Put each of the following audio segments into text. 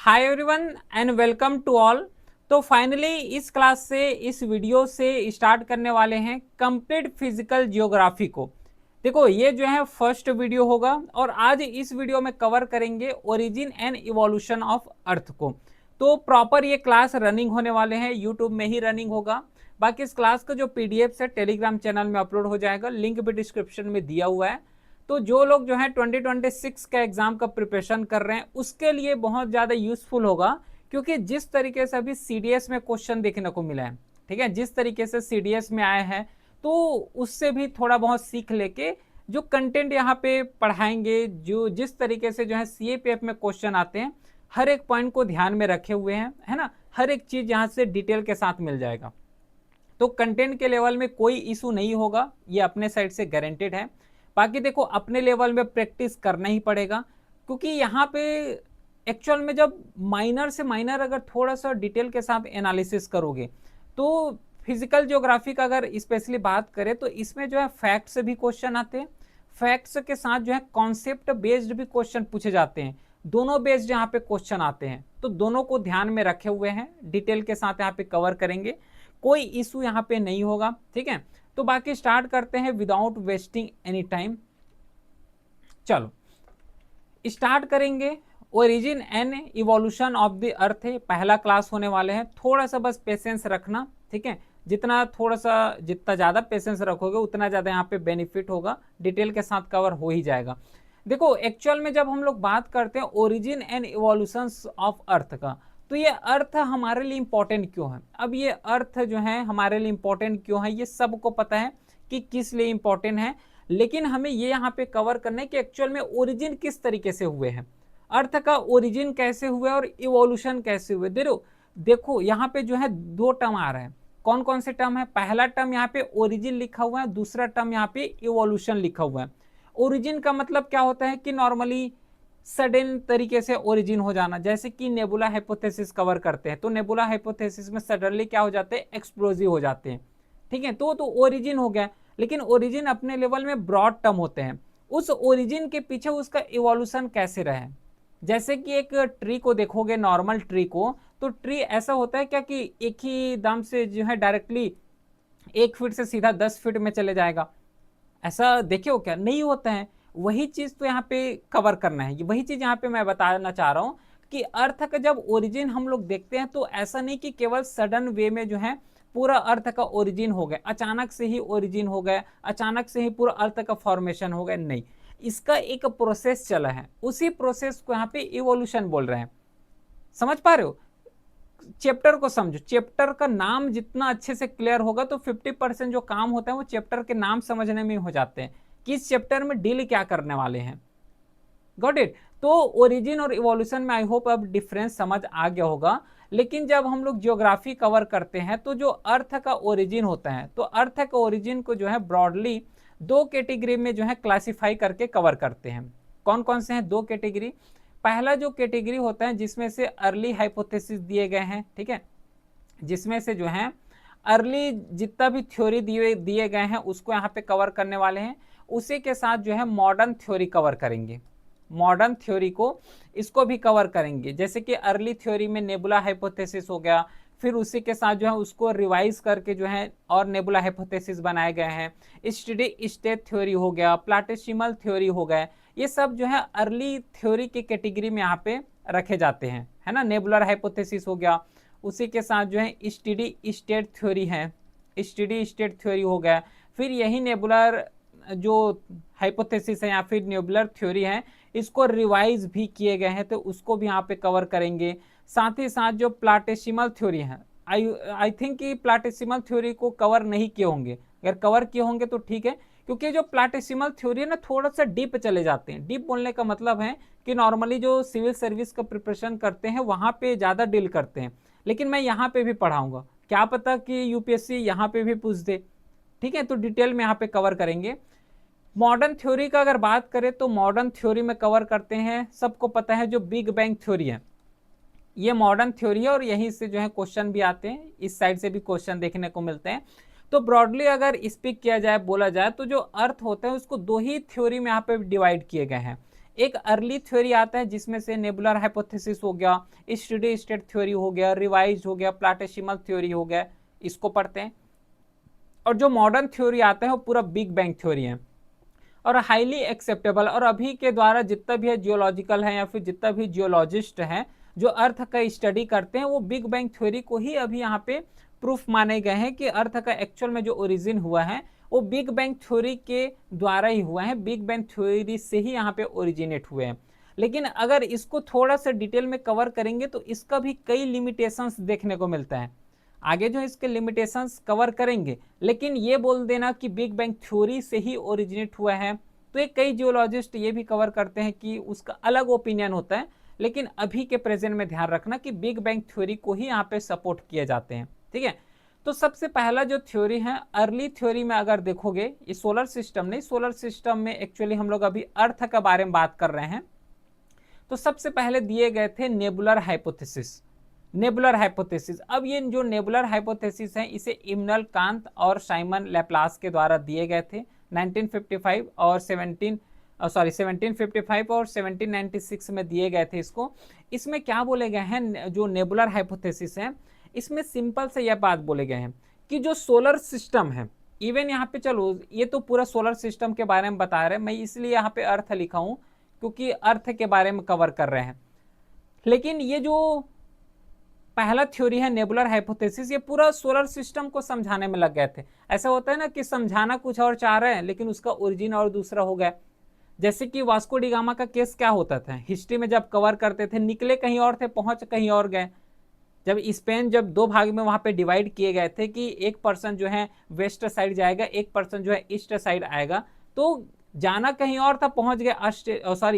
Hi everyone and welcome to all. तो finally इस class से इस वीडियो से स्टार्ट करने वाले हैं कंप्लीट फिजिकल जियोग्राफी को। देखो ये जो है फर्स्ट वीडियो होगा और आज इस वीडियो में कवर करेंगे origin and evolution of earth को। तो प्रॉपर ये क्लास रनिंग होने वाले हैं, यूट्यूब में ही रनिंग होगा। बाकी इस क्लास का जो पीडीएफ है टेलीग्राम चैनल में अपलोड हो जाएगा, लिंक भी डिस्क्रिप्शन में दिया हुआ है। तो जो लोग जो है 2026 का एग्जाम का प्रिपरेशन कर रहे हैं उसके लिए बहुत ज़्यादा यूजफुल होगा, क्योंकि जिस तरीके से अभी सीडीएस में क्वेश्चन देखने को मिला है, ठीक है, जिस तरीके से सीडीएस में आए हैं तो उससे भी थोड़ा बहुत सीख लेके जो कंटेंट यहाँ पे पढ़ाएंगे, जो जिस तरीके से जो है सीएपीएफ में क्वेश्चन आते हैं हर एक पॉइंट को ध्यान में रखे हुए हैं, है ना। हर एक चीज यहाँ से डिटेल के साथ मिल जाएगा, तो कंटेंट के लेवल में कोई इशू नहीं होगा, ये अपने साइड से गारंटेड है। बाकी देखो अपने लेवल में प्रैक्टिस करना ही पड़ेगा, क्योंकि यहाँ पे एक्चुअल में जब माइनर से माइनर अगर थोड़ा सा डिटेल के साथ एनालिसिस करोगे तो फिजिकल ज्योग्राफी का अगर स्पेशली बात करें तो इसमें जो है फैक्ट से भी क्वेश्चन आते हैं, फैक्ट्स के साथ जो है कॉन्सेप्ट बेस्ड भी क्वेश्चन पूछे जाते हैं, दोनों बेस्ड यहाँ पे क्वेश्चन आते हैं। तो दोनों को ध्यान में रखे हुए हैं, डिटेल के साथ यहाँ पे कवर करेंगे, कोई इशू यहाँ पे नहीं होगा, ठीक है। तो बाकी स्टार्ट करते हैं विदाउट वेस्टिंग एनी टाइम। चलो स्टार्ट करेंगे। Origin and evolution of the earth है, पहला क्लास होने वाले हैं, थोड़ा सा बस पेशेंस रखना, ठीक है। जितना ज़्यादा पेशेंस रखोगे उतना ज़्यादा यहाँ पे बेनिफिट होगा, डिटेल के साथ कवर हो ही जाएगा। देखो एक्चुअल में जब हम लोग बात करते हैं origin and evolution of earth का, तो ये अर्थ हमारे लिए इंपॉर्टेंट क्यों है। अब ये अर्थ जो है हमारे लिए इंपॉर्टेंट क्यों है ये सबको पता है कि किस लिए इंपॉर्टेंट है, लेकिन हमें ये यहाँ पे कवर करना है कि एक्चुअल में ओरिजिन किस तरीके से हुए हैं, अर्थ का ओरिजिन कैसे हुआ और इवोल्यूशन कैसे हुए। देखो यहाँ पे जो है दो टर्म आ रहे हैं, कौन कौन से टर्म है। पहला टर्म यहाँ पे ओरिजिन लिखा हुआ है, दूसरा टर्म यहाँ पे इवोल्यूशन लिखा हुआ है। ओरिजिन का मतलब क्या होता है कि नॉर्मली सडन तरीके से ओरिजिन हो जाना, जैसे कि नेबुला हाइपोथेसिस कवर करते हैं, तो नेबुला हाइपोथेसिस में सडनली क्या हो जाते हैं, एक्सप्लोजिव हो जाते हैं, ठीक है। तो ओरिजिन हो गया, लेकिन ओरिजिन अपने लेवल में ब्रॉड टर्म होते हैं, उस ओरिजिन के पीछे उसका इवोल्यूशन कैसे रहे। जैसे कि एक ट्री को देखोगे, नॉर्मल ट्री को, तो ट्री ऐसा होता है क्या कि एक ही दम से जो है डायरेक्टली 1 फीट से सीधा 10 फीट में चले जाएगा, ऐसा देखे हो क्या, नहीं होता है। वही चीज तो यहाँ पे कवर करना है, वही चीज यहाँ पे मैं बताना चाह रहा हूँ कि अर्थ का जब ओरिजिन हम लोग देखते हैं तो ऐसा नहीं कि केवल सडन वे में जो है पूरा अर्थ का ओरिजिन हो गया, अचानक से ही ओरिजिन हो गया, अचानक से ही पूरा अर्थ का फॉर्मेशन हो गया, नहीं। इसका एक प्रोसेस चला है, उसी प्रोसेस को यहाँ पे इवोल्यूशन बोल रहे हैं। समझ पा रहे हो, चैप्टर को समझो, चैप्टर का नाम जितना अच्छे से क्लियर होगा तो 50% जो काम होता है वो चैप्टर के नाम समझने में हो जाते हैं कि इस चैप्टर में डील क्या करने वाले हैं। Got it. तो ओरिजिन और इवोल्यूशन में आई होप अब डिफरेंस समझ आ गया होगा। लेकिन जब हम लोग ज्योग्राफी कवर करते हैं तो जो अर्थ का ओरिजिन होता है, तो अर्थ का ओरिजिन को जो है ब्रॉडली दो कैटेगरी में जो है क्लासिफाई करके कवर करते हैं। कौन कौन से हैं दो कैटेगरी। पहला जो कैटेगरी होता है जिसमें से अर्ली हाइपोथेसिस दिए गए हैं, ठीक है, जिसमें से जो है अर्ली जितना भी थ्योरी दिए गए हैं उसको यहाँ पे कवर करने वाले हैं। उसी के साथ जो है मॉडर्न थ्योरी कवर करेंगे, मॉडर्न थ्योरी को इसको भी कवर करेंगे। जैसे कि अर्ली थ्योरी में नेबुला हाइपोथेसिस हो गया, फिर उसी के साथ जो है उसको रिवाइज करके जो है और नेबुला हाइपोथेसिस बनाए गए हैं। स्टेडी स्टेट थ्योरी हो गया, प्लाटेसिमल थ्योरी हो गया, ये सब जो है अर्ली थ्योरी की कैटेगरी में यहाँ पे रखे जाते हैं, है ना। नेबुलर हाइपोथेसिस हो गया, उसी के साथ जो है स्टेडी स्टेट थ्योरी है, स्टेडी स्टेट थ्योरी हो गया। फिर यही नेबुलर जो हाइपोथेसिस है या फिर नेबुलर थ्योरी है इसको रिवाइज भी किए गए हैं, तो उसको भी यहाँ पे कवर करेंगे। साथ ही साथ जो प्लाटेसिमल थ्योरी है, आई थिंक कि प्लाटेसिमल थ्योरी को कवर नहीं किए होंगे, अगर कवर किए होंगे तो ठीक है, क्योंकि जो प्लाटेसिमल थ्योरी है ना थोड़ा सा डीप चले जाते हैं। डीप बोलने का मतलब है कि नॉर्मली जो सिविल सर्विस का प्रिपरेशन करते हैं वहाँ पे ज़्यादा डील करते हैं, लेकिन मैं यहाँ पे भी पढ़ाऊंगा, क्या पता कि यूपीएससी यहाँ पे भी पूछ दे, ठीक है। तो डिटेल में यहाँ पे कवर करेंगे। मॉडर्न थ्योरी का अगर बात करें तो मॉडर्न थ्योरी में कवर करते हैं, सबको पता है जो बिग बैंग थ्योरी है, ये मॉडर्न थ्योरी है और यहीं से जो है क्वेश्चन भी आते हैं, इस साइड से भी क्वेश्चन देखने को मिलते हैं। तो ब्रॉडली अगर स्पीक किया जाए, बोला जाए, तो जो अर्थ होता है उसको दो ही थ्योरी में यहाँ पे डिवाइड किए गए हैं। एक अर्ली थ्योरी आता है जिसमें से नेबुलर हाइपोथेसिस हो गया, स्टेडी स्टेट थ्योरी हो गया, रिवाइज हो गया, प्लाटेसिमल थ्योरी हो गया, इसको पढ़ते हैं। और जो मॉडर्न थ्योरी आता है वो पूरा बिग बैंग थ्योरी है और हाईली एक्सेप्टेबल, और अभी के द्वारा जितना भी है जियोलॉजिकल है या फिर जितना भी जियोलॉजिस्ट हैं जो अर्थ का स्टडी करते हैं वो बिग बैंग थ्योरी को ही अभी यहाँ पे प्रूफ माने गए हैं कि अर्थ का एक्चुअल में जो ओरिजिन हुआ है वो बिग बैंग थ्योरी के द्वारा ही हुआ है, बिग बैंग थ्योरी से ही यहाँ पे ओरिजिनेट हुए हैं। लेकिन अगर इसको थोड़ा सा डिटेल में कवर करेंगे तो इसका भी कई लिमिटेशंस देखने को मिलता है। आगे जो इसके लिमिटेशंस कवर करेंगे, लेकिन ये बोल देना कि बिग बैंग थ्योरी से ही ओरिजिनेट हुआ है तो ये कई जियोलॉजिस्ट ये भी कवर करते हैं कि उसका अलग ओपिनियन होता है, लेकिन अभी के प्रेजेंट में ध्यान रखना कि बिग बैंग थ्योरी को ही यहाँ पे सपोर्ट किए जाते हैं। ठीक है, तो सबसे पहला जो थ्योरी है अर्ली थ्योरी में अगर देखोगे, ये सोलर सिस्टम नहीं, सोलर सिस्टम में एक्चुअली हम लोग अभी अर्थ के बारे में बात कर रहे हैं। तो सबसे पहले दिए गए थे नेबुलर हाइपोथेसिस। नेबुलर हाइपोथेसिस, अब ये जो नेबुलर हाइपोथेसिस है इसे इमनुएल कांत और साइमन लैप्लास के द्वारा दिए गए थे 1955 और 1755 और 1796 में दिए गए थे इसको। इसमें क्या बोले गए हैं, जो नेबुलर हाइपोथेसिस है इसमें सिंपल से यह बात बोले गए हैं कि जो सोलर सिस्टम है, इवन यहाँ पे चलो ये तो पूरा सोलर सिस्टम के बारे में बता रहे हैं, मैं इसलिए यहाँ पे अर्थ लिखा हूं क्योंकि अर्थ के बारे में कवर कर रहे हैं। लेकिन ये जो पहला थ्योरी है नेबुलर हाइपोथेसिस, ये पूरा सोलर सिस्टम को समझाने में लग गए थे। ऐसा होता है ना कि समझाना कुछ और चाह रहे हैं लेकिन उसका ओरिजिन और दूसरा हो गया। जैसे कि वास्को डी गामा का केस क्या होता था, हिस्ट्री में जब कवर करते थे निकले कहीं और थे, पहुंच कहीं और गए। जब स्पेन जब दो भाग में वहां पे डिवाइड किए गए थे कि एक पर्सन जो है वेस्ट साइड जाएगा, एक पर्सन जो है ईस्ट साइड आएगा, तो जाना कहीं और था, पहुंच गए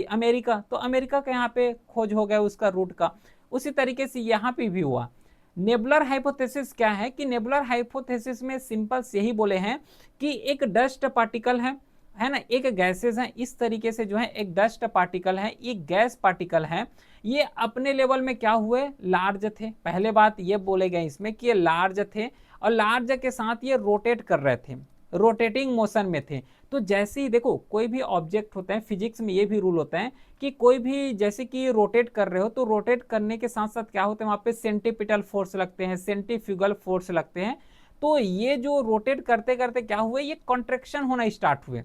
अमेरिका, तो अमेरिका का यहाँ पे खोज हो गया उसका रूट का। उसी तरीके से यहाँ पे भी हुआ। नेबुलर हाइपोथेसिस क्या है कि नेबुलर हाइपोथेसिस में सिंपल से ही बोले हैं कि एक डस्ट पार्टिकल है ना, एक गैसेज है, इस तरीके से जो है एक डस्ट पार्टिकल है, एक गैस पार्टिकल है, ये अपने लेवल में क्या हुए, लार्ज थे। पहले बात ये बोले गए इसमें कि ये लार्ज थे और लार्ज के साथ ये रोटेट कर रहे थे, रोटेटिंग मोशन में थे। तो जैसे ही देखो कोई भी ऑब्जेक्ट होता है, फिजिक्स में ये भी रूल होता है कि कोई भी जैसे कि रोटेट कर रहे हो तो रोटेट करने के साथ साथ क्या होता है, वहां पे सेंटीपिटल फोर्स लगते हैं, सेंट्रीफ्यूगल फोर्स लगते हैं। तो ये जो रोटेट करते करते क्या हुए, ये कॉन्ट्रेक्शन होना स्टार्ट हुए।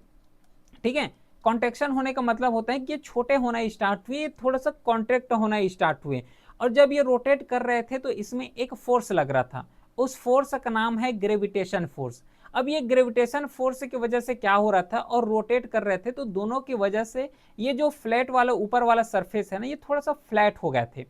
ठीक है, कॉन्ट्रेक्शन होने का मतलब होता है कि ये छोटे होना स्टार्ट हुए, थोड़ा सा कॉन्ट्रैक्ट होना स्टार्ट हुए। और जब ये रोटेट कर रहे थे तो इसमें एक फोर्स लग रहा था, उस फोर्स का नाम है ग्रेविटेशन फोर्स। अब ये ग्रेविटेशन फोर्स की वजह से क्या हो रहा था, और रोटेट कर रहे थे तो दोनों की वजह से ये जो फ्लैट वाला ऊपर वाला सरफेस है ना, ये थोड़ा सा फ्लैट हो गए थे।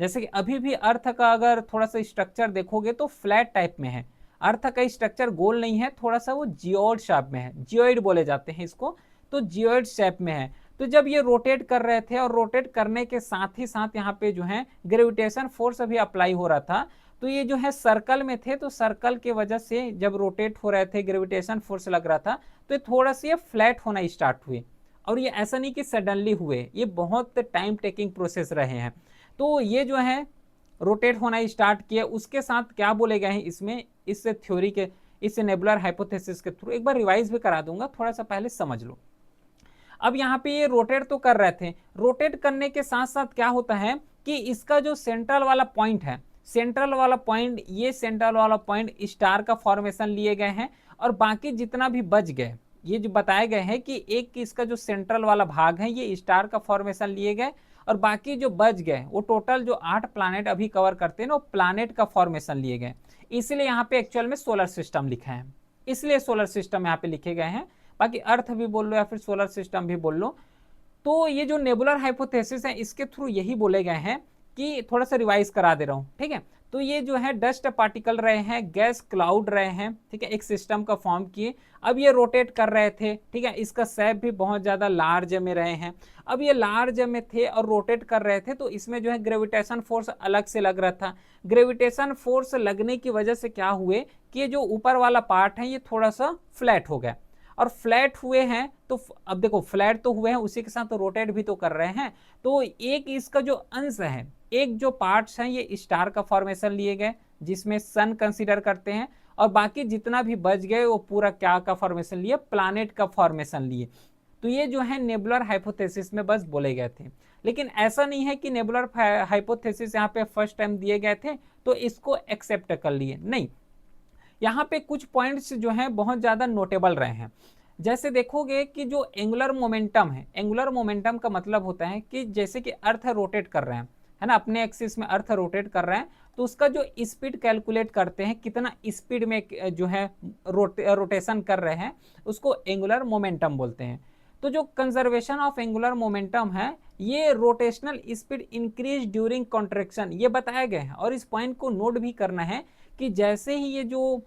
जैसे कि अभी भी अर्थ का अगर थोड़ा सा स्ट्रक्चर देखोगे तो फ्लैट टाइप में है, अर्थ का स्ट्रक्चर गोल नहीं है, थोड़ा सा वो जियोइड शेप में है, जियोइड बोले जाते हैं इसको, तो जियोइड शेप में है। तो जब ये रोटेट कर रहे थे और रोटेट करने के साथ ही साथ यहाँ पे जो है ग्रेविटेशन फोर्स अभी अप्लाई हो रहा था, तो ये जो है सर्कल में थे, तो सर्कल के वजह से जब रोटेट हो रहे थे ग्रेविटेशन फोर्स लग रहा था, तो ये थोड़ा सा ये फ्लैट होना स्टार्ट हुए। और ये ऐसा नहीं कि सडनली हुए, ये बहुत टाइम टेकिंग प्रोसेस रहे हैं। तो ये जो है रोटेट होना स्टार्ट किया, उसके साथ क्या बोले गए हैं इसमें, इस थ्योरी के, इस नेबुलर हाइपोथेसिस के थ्रू एक बार रिवाइज भी करा दूंगा, थोड़ा सा पहले समझ लो। अब यहाँ पे ये रोटेट तो कर रहे थे, रोटेट करने के साथ साथ क्या होता है कि इसका जो सेंट्रल वाला पॉइंट है, सेंट्रल वाला पॉइंट, ये सेंट्रल वाला पॉइंट स्टार का फॉर्मेशन लिए गए हैं, और बाकी जितना भी बच गए, ये जो बताए गए हैं कि एक इसका जो सेंट्रल वाला भाग है ये स्टार का फॉर्मेशन लिए गए, और बाकी जो बच गए वो टोटल जो 8 प्लानेट अभी कवर करते हैं ना, वो प्लानेट का फॉर्मेशन लिए गए। इसलिए यहाँ पे एक्चुअल में सोलर सिस्टम लिखा है, इसलिए सोलर सिस्टम यहाँ पे लिखे गए हैं, बाकी अर्थ भी बोल लो या फिर सोलर सिस्टम भी बोल लो। तो ये जो नेबुलर हाइपोथेसिस है इसके थ्रू यही बोले गए हैं कि, थोड़ा सा रिवाइज करा दे रहा हूँ, ठीक है। तो ये जो है डस्ट पार्टिकल रहे हैं, गैस क्लाउड रहे हैं, ठीक है, एक सिस्टम का फॉर्म किए। अब ये रोटेट कर रहे थे, ठीक है, इसका शेप भी बहुत ज्यादा लार्ज में रहे हैं। अब ये लार्ज में थे और रोटेट कर रहे थे, तो इसमें जो है ग्रेविटेशन फोर्स अलग से लग रहा था। ग्रेविटेशन फोर्स लगने की वजह से क्या हुए कि ये जो ऊपर वाला पार्ट है ये थोड़ा सा फ्लैट हो गया, और फ्लैट हुए हैं तो अब देखो फ्लैट तो हुए हैं, उसी के साथ तो रोटेट भी तो कर रहे हैं। तो एक इसका जो अंश है, एक जो पार्ट्स हैं ये स्टार का फॉर्मेशन लिए गए जिसमें सन कंसीडर करते हैं, और बाकी जितना भी बच गए वो पूरा क्या का फॉर्मेशन लिए, प्लानेट का फॉर्मेशन लिए। तो ये जो है नेबुलर हाइपोथेसिस में बस बोले गए थे। लेकिन ऐसा नहीं है कि नेबुलर हाइपोथेसिस यहाँ पे फर्स्ट टाइम दिए गए थे तो इसको एक्सेप्ट कर लिए, नहीं। यहाँ पे कुछ पॉइंट्स जो हैं बहुत ज़्यादा नोटेबल रहे हैं। जैसे देखोगे कि जो एंगुलर मोमेंटम है, एंगुलर मोमेंटम का मतलब होता है कि जैसे कि अर्थ रोटेट कर रहे हैं, है ना, अपने एक्सिस में अर्थ रोटेट कर रहे हैं, तो उसका जो स्पीड कैलकुलेट करते हैं, कितना स्पीड में जो है रोटेशन कर रहे हैं, उसको एंगुलर मोमेंटम बोलते हैं। तो जो कंजर्वेशन ऑफ एंगुलर मोमेंटम है, ये rotational speed increase during contraction, ये बताया गया है। और इस पॉइंट को नोट भी करना है कि जैसे ही ये जो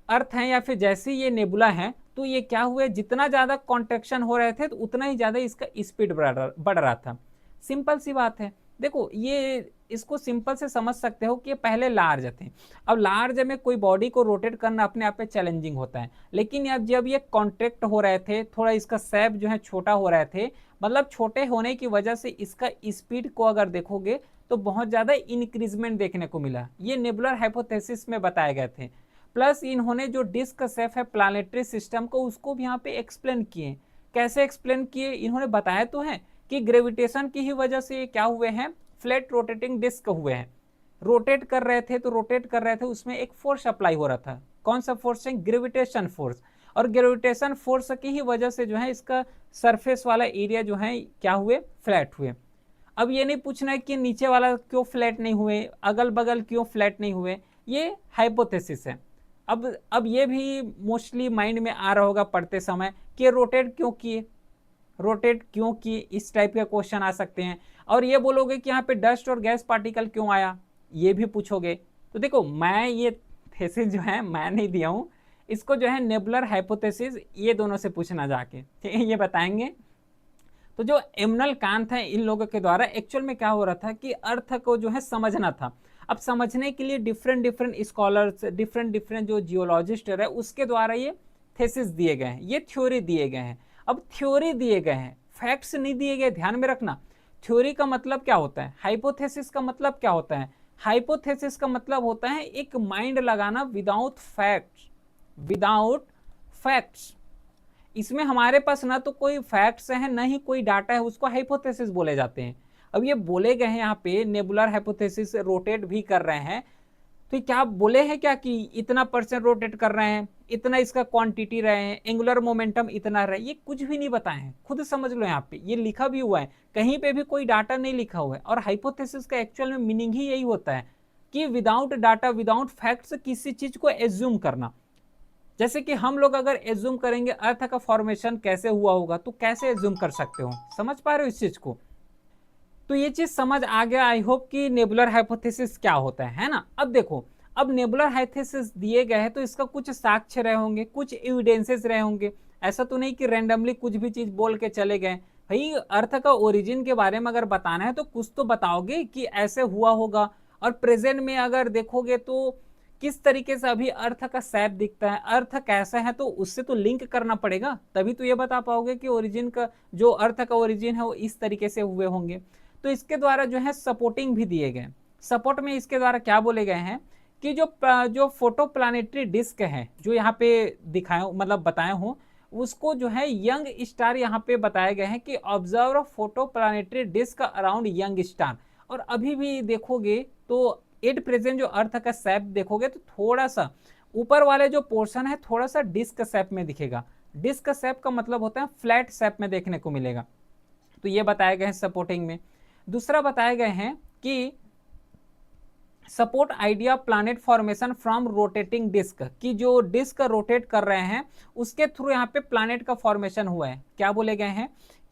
अर्थ है या फिर जैसे ये नेबुला है, तो ये क्या हुए, जितना ज्यादा कॉन्ट्रैक्शन हो रहे थे तो उतना ही ज्यादा इसका स्पीड बढ़ रहा था। सिंपल सी बात है। देखो ये इसको सिंपल से समझ सकते हो कि पहले लार्ज थे। अब लार्ज में कोई बॉडी को रोटेट करना अपने आप में चैलेंजिंग होता है, लेकिन अब जब ये कॉन्ट्रैक्ट हो रहे थे, थोड़ा इसका शेप जो है छोटा हो रहे थे, मतलब छोटे होने की वजह से इसका स्पीड को अगर देखोगे तो बहुत ज्यादा इंक्रीजमेंट देखने को मिला। ये नेबुलर हाइपोथेसिस में बताए गए थे। प्लस इन्होंने जो डिस्क शेप है प्लानेटरी सिस्टम को, उसको भी यहाँ पे एक्सप्लेन किए। कैसे एक्सप्लेन किए, इन्होंने बताया तो है कि ग्रेविटेशन की ही वजह से क्या हुए हैं, फ्लैट रोटेटिंग डिस्क हुए हैं। रोटेट कर रहे थे तो रोटेट कर रहे थे, उसमें एक फोर्स अप्लाई हो रहा था। कौन सा फोर्स है, ग्रेविटेशन फोर्स। और ग्रेविटेशन फोर्स की ही वजह से जो है इसका सरफेस वाला एरिया जो है क्या हुए, फ्लैट हुए। अब ये नहीं पूछना है कि नीचे वाला क्यों फ्लैट नहीं हुए, अगल बगल क्यों फ्लैट नहीं हुए, ये हाइपोथेसिस है। अब ये भी मोस्टली माइंड में आ रहा होगा पढ़ते समय कि रोटेट क्यों किए, रोटेट क्यों किए, इस टाइप के क्वेश्चन आ सकते हैं। और ये बोलोगे कि यहाँ पे डस्ट और गैस पार्टिकल क्यों आया, ये भी पूछोगे। तो देखो मैं ये थेसिस जो है मैं नहीं दिया हूँ, इसको जो है नेबुलर हाइपोथेसिस ये दोनों से पूछना जाके, ठीक है, ये बताएंगे। तो जो इमनुअल कांत है, इन लोगों के द्वारा एक्चुअल में क्या हो रहा था कि अर्थ को जो है समझना था। अब समझने के लिए different different scholars, different different जो जियोलॉजिस्ट है उसके द्वारा ये थेसिस दिए गए हैं, ये थ्योरी दिए गए हैं। अब थ्योरी दिए गए हैं, फैक्ट्स नहीं दिए गए, ध्यान में रखना। थ्योरी का मतलब क्या होता है, हाइपोथेसिस का मतलब क्या होता है। हाइपोथेसिस का मतलब होता है एक माइंड लगाना विदाउट फैक्ट्स, विदाउट फैक्ट्स। इसमें हमारे पास ना तो कोई फैक्ट्स है ना ही कोई डाटा है, उसको हाइपोथेसिस बोले जाते हैं। अब ये बोले गए हैं यहाँ पे नेबुलर हाइपोथेसिस रोटेट भी कर रहे हैं, तो क्या बोले हैं क्या कि इतना परसेंट रोटेट कर रहे हैं, इतना इसका क्वांटिटी रहे हैं, एंगुलर मोमेंटम इतना रहे, ये कुछ भी नहीं बताए हैं। खुद समझ लो, यहाँ पे ये लिखा भी हुआ है, कहीं पे भी कोई डाटा नहीं लिखा हुआ है। और हाइपोथेसिस का एक्चुअल में मीनिंग ही यही होता है कि विदाउट डाटा, विदाउट फैक्ट्स किसी चीज को एज्यूम करना। जैसे कि हम लोग अगर एज्यूम करेंगे अर्थ का फॉर्मेशन कैसे हुआ होगा, तो कैसे एज्यूम कर सकते हो, समझ पा रहे हो इस चीज को। तो ये चीज समझ आ गया, आई होप कि नेबुलर हाइपोथेसिस क्या होता है ना। अब देखो, अब नेबुलर हाइपोथेसिस दिए गए हैं तो इसका कुछ साक्ष्य रहे होंगे, कुछ एविडेंसेस रहे होंगे। ऐसा तो नहीं कि रैंडमली कुछ भी चीज बोल के चले गए। भाई अर्थ का ओरिजिन के बारे में अगर बताना है तो कुछ तो बताओगे कि ऐसे हुआ होगा। और प्रेजेंट में अगर देखोगे तो किस तरीके से अभी अर्थ का शेप दिखता है, अर्थ कैसा है, तो उससे तो लिंक करना पड़ेगा, तभी तो ये बता पाओगे कि ओरिजिन का, जो अर्थ का ओरिजिन है वो इस तरीके से हुए होंगे। तो इसके द्वारा जो है सपोर्टिंग भी दिए गए। सपोर्ट में इसके द्वारा क्या बोले गए हैं कि जो फोटो प्लानिटरी डिस्क है जो यहाँ पे दिखाए, मतलब बताए हो, उसको जो है यंग स्टार यहाँ पे बताए गए हैं कि observe photo planetary disk around young star. और अभी भी देखोगे तो एट प्रेजेंट जो अर्थ का शेप देखोगे तो थोड़ा सा ऊपर वाले जो पोर्शन है थोड़ा सा डिस्क शेप में दिखेगा। डिस्क शेप का मतलब होता है फ्लैट शेप में देखने को मिलेगा। तो ये बताए गए हैं सपोर्टिंग में। दूसरा बताए गए हैं कि support idea planet formation from rotating disk, कि जो डिस्क रोटेट कर रहे हैं उसके थ्रू यहाँ पे प्लैनेट का फॉर्मेशन हुआ है। क्या बोले गए हैं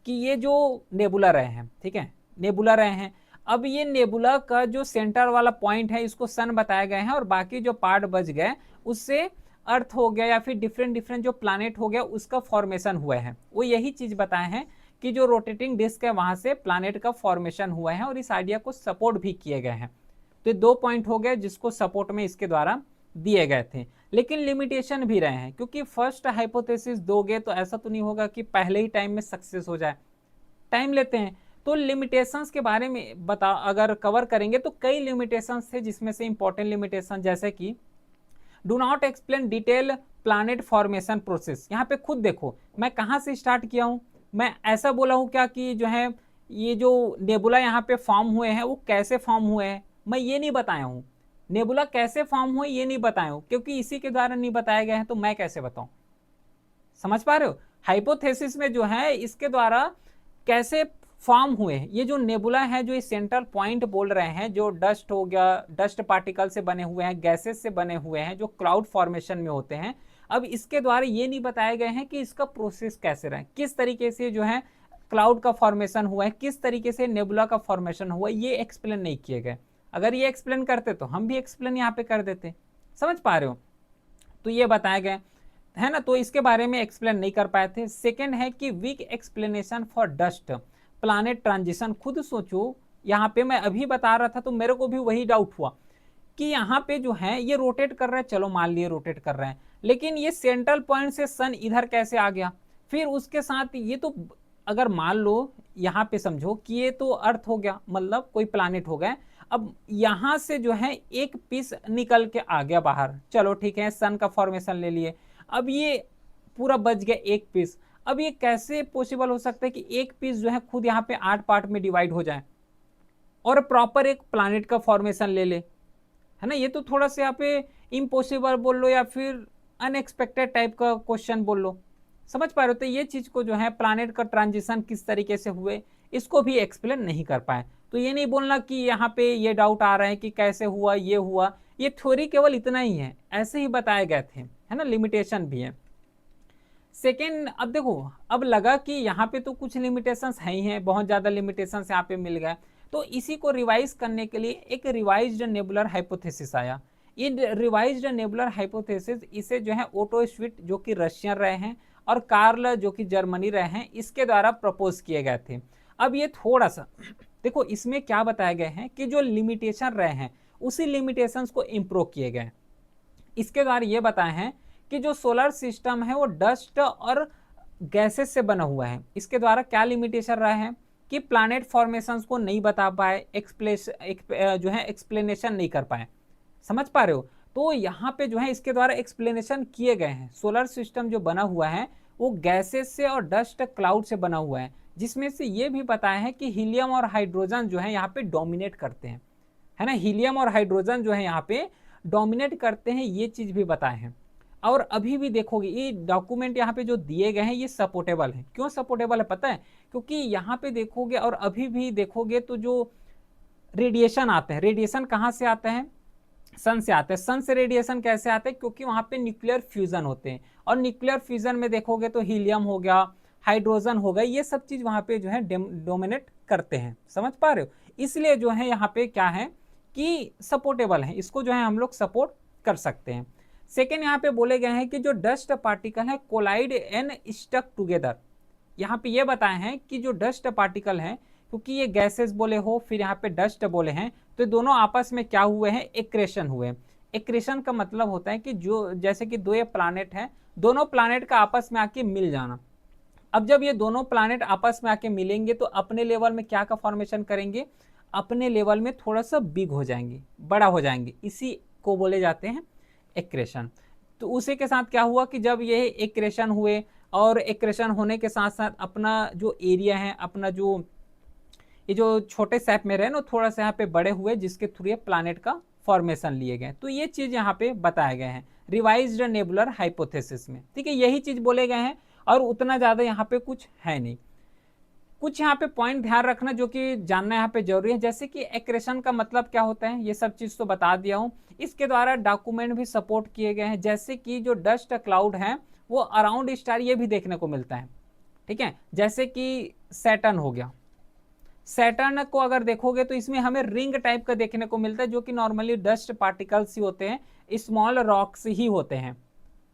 कि ये जो नेबुला रहे हैं, ठीक है, नेबुला रहे हैं। अब ये नेबुला का जो सेंटर वाला पॉइंट है इसको सन बताए गए हैं, और बाकी जो पार्ट बच गए उससे अर्थ हो गया या फिर डिफरेंट डिफरेंट जो प्लैनेट हो गया उसका फॉर्मेशन हुआ है। वो यही चीज बताए हैं कि जो रोटेटिंग डिस्क है वहां से प्लैनेट का फॉर्मेशन हुआ है, और इस आइडिया को सपोर्ट भी किए गए हैं। तो 2 पॉइंट हो गए जिसको सपोर्ट में इसके द्वारा दिए गए थे। लेकिन लिमिटेशन भी रहे हैं, क्योंकि फर्स्ट हाइपोथेसिस दोगे तो ऐसा तो नहीं होगा कि पहले ही टाइम में सक्सेस हो जाए, टाइम लेते हैं। तो लिमिटेशंस के बारे में बता अगर कवर करेंगे तो कई लिमिटेशंस थे, जिसमें से इंपॉर्टेंट लिमिटेशन जैसे कि do not explain detail planet formation process. यहाँ पे खुद देखो मैं कहाँ से स्टार्ट किया हूँ, मैं ऐसा बोला हूँ क्या कि जो है ये जो नेबुला यहाँ पे फॉर्म हुए हैं वो कैसे फॉर्म हुए हैं, मैं ये नहीं बताया हूँ। नेबुला कैसे फॉर्म हुए ये नहीं बताया हूँ, क्योंकि इसी के द्वारा नहीं बताया गया है तो मैं कैसे बताऊं। समझ पा रहे हो, हाइपोथेसिस में जो है इसके द्वारा कैसे फॉर्म हुए। ये जो नेबुला है, जो सेंट्रल पॉइंट बोल रहे हैं, जो डस्ट हो गया, डस्ट पार्टिकल से बने हुए हैं, गैसेस से बने हुए हैं, जो क्लाउड फॉर्मेशन में होते हैं। अब इसके द्वारा ये नहीं बताए गए हैं कि इसका प्रोसेस कैसे रहा, किस तरीके से जो है क्लाउड का फॉर्मेशन हुआ है, किस तरीके से नेबुला का फॉर्मेशन हुआ, ये एक्सप्लेन नहीं किए गए। अगर ये एक्सप्लेन करते तो हम भी एक्सप्लेन यहाँ पे कर देते। समझ पा रहे हो, तो ये बताया गया है ना, तो इसके बारे में एक्सप्लेन नहीं कर पाए थे। सेकेंड है कि weak explanation for dust planet transition. खुद सोचो, यहाँ पे मैं अभी बता रहा था तो मेरे को भी वही डाउट हुआ कि यहाँ पे जो है ये रोटेट कर रहा है, चलो मान लिए रोटेट कर रहे हैं, लेकिन ये सेंट्रल पॉइंट से सन इधर कैसे आ गया। फिर उसके साथ ये तो अगर मान लो यहाँ पे समझो कि ये तो अर्थ हो गया, मतलब कोई प्लानेट हो गया। अब यहां से जो है एक पीस निकल के आ गया बाहर, चलो ठीक है सन का फॉर्मेशन ले लिए, अब ये पूरा बच गया एक पीस। अब ये कैसे पॉसिबल हो सकता है कि एक पीस जो है खुद यहाँ पे 8 पार्ट में डिवाइड हो जाए और प्रॉपर एक प्लानेट का फॉर्मेशन ले ले, है ना। ये तो थोड़ा सा यहाँ पे इम्पॉसिबल बोल लो या फिर अनएक्सपेक्टेड टाइप का क्वेश्चन बोल लो। समझ पा रहे हो, तो ये चीज को जो है प्लानेट का ट्रांजिशन किस तरीके से हुए इसको भी एक्सप्लेन नहीं कर पाए। तो ये नहीं बोलना कि यहाँ पे ये डाउट आ रहा है कि कैसे हुआ ये हुआ, ये थ्योरी केवल इतना ही है, ऐसे ही बताए गए थे, है ना, लिमिटेशन भी है। सेकेंड, अब देखो अब लगा कि यहाँ पे तो कुछ लिमिटेशंस है ही हैं, बहुत ज़्यादा लिमिटेशंस यहाँ पे मिल गए, तो इसी को रिवाइज करने के लिए एक रिवाइज्ड नेबुलर हाइपोथेसिस आया। ये रिवाइज्ड नेबुलर हाइपोथेसिस इसे जो है ओटो स्विट जो कि रशियन रहे हैं और कार्ल जो कि जर्मनी रहे हैं, इसके द्वारा प्रपोज किए गए थे। अब ये थोड़ा सा देखो इसमें क्या बताए गए हैं कि जो लिमिटेशन रहे हैं उसी लिमिटेशंस को इम्प्रूव किए गए। इसके द्वारा ये बताए हैं कि जो सोलर सिस्टम है वो डस्ट और गैसेस से बना हुआ है। इसके द्वारा क्या लिमिटेशन रहा है कि प्लैनेट फॉर्मेशंस को नहीं बता पाए, जो है एक्सप्लेनेशन नहीं कर पाए। समझ पा रहे हो, तो यहाँ पे जो है इसके द्वारा एक्सप्लेनेशन किए गए हैं। सोलर सिस्टम जो बना हुआ है वो गैसेस से और डस्ट क्लाउड से बना हुआ है, जिसमें से ये भी बताया है कि हीलियम और हाइड्रोजन जो है यहाँ पे डोमिनेट करते हैं, है ना। हीलियम और हाइड्रोजन जो है यहाँ पे डोमिनेट करते हैं, ये चीज भी बताए हैं। और अभी भी देखोगे ये डॉक्यूमेंट यहाँ पे जो दिए गए हैं ये सपोर्टेबल है। क्यों सपोर्टेबल है पता है, क्योंकि यहाँ पे देखोगे और अभी भी देखोगे तो जो रेडिएशन आते हैं, रेडिएशन कहाँ से आते हैं, सन से आते हैं। सन से रेडिएशन कैसे आते हैं, क्योंकि वहाँ पे न्यूक्लियर फ्यूजन होते हैं, और न्यूक्लियर फ्यूजन में देखोगे तो हीलियम हो गया, हाइड्रोजन हो गया, ये सब चीज वहाँ पे जो है डोमिनेट करते हैं। समझ पा रहे हो, इसलिए जो है यहाँ पे क्या है कि सपोर्टेबल है, इसको जो है हम लोग सपोर्ट कर सकते हैं। सेकेंड यहाँ पे बोले गए हैं कि जो डस्ट पार्टिकल है कोलाइड एंड स्टक टुगेदर। यहाँ पे ये बताए हैं कि जो डस्ट पार्टिकल है, क्योंकि ये गैसेस बोले हो फिर यहाँ पे डस्ट बोले हैं, तो दोनों आपस में क्या हुए हैं, एक्रेशन हुए। एक्रेशन का मतलब होता है कि जो जैसे कि दो ये प्लानेट है, दोनों प्लानेट का आपस में आके मिल जाना। अब जब ये दोनों प्लानेट आपस में आके मिलेंगे तो अपने लेवल में क्या का फॉर्मेशन करेंगे, अपने लेवल में थोड़ा सा बिग हो जाएंगे, बड़ा हो जाएंगे, इसी को बोले जाते हैं एक्रेशन। तो उसी के साथ क्या हुआ कि जब ये एक्रेशन हुए और एक्रेशन होने के साथ साथ अपना जो एरिया है, अपना जो ये जो छोटे शेप में रहे ना थोड़ा सा यहाँ पे बड़े हुए, जिसके थ्रू ये प्लानेट का फॉर्मेशन लिए गए। तो ये चीज यहाँ पे बताए गए हैं रिवाइज्ड नेबुलर हाइपोथेसिस में। ठीक है, यही चीज बोले गए हैं और उतना ज्यादा यहाँ पे कुछ है नहीं। कुछ यहाँ पे पॉइंट ध्यान रखना जो कि जानना यहाँ पे जरूरी है, जैसे कि एक्रेशन का मतलब क्या होता है, ये सब चीज तो बता दिया हूँ। इसके द्वारा डॉक्यूमेंट भी सपोर्ट किए गए हैं, जैसे कि जो डस्ट क्लाउड है वो अराउंड स्टार ये भी देखने को मिलता है। ठीक है, जैसे कि सैटर्न हो गया, सैटर्न को अगर देखोगे तो इसमें हमें रिंग टाइप का देखने को मिलता है, जो कि नॉर्मली डस्ट पार्टिकल्स ही होते हैं, स्मॉल रॉक्स ही होते हैं।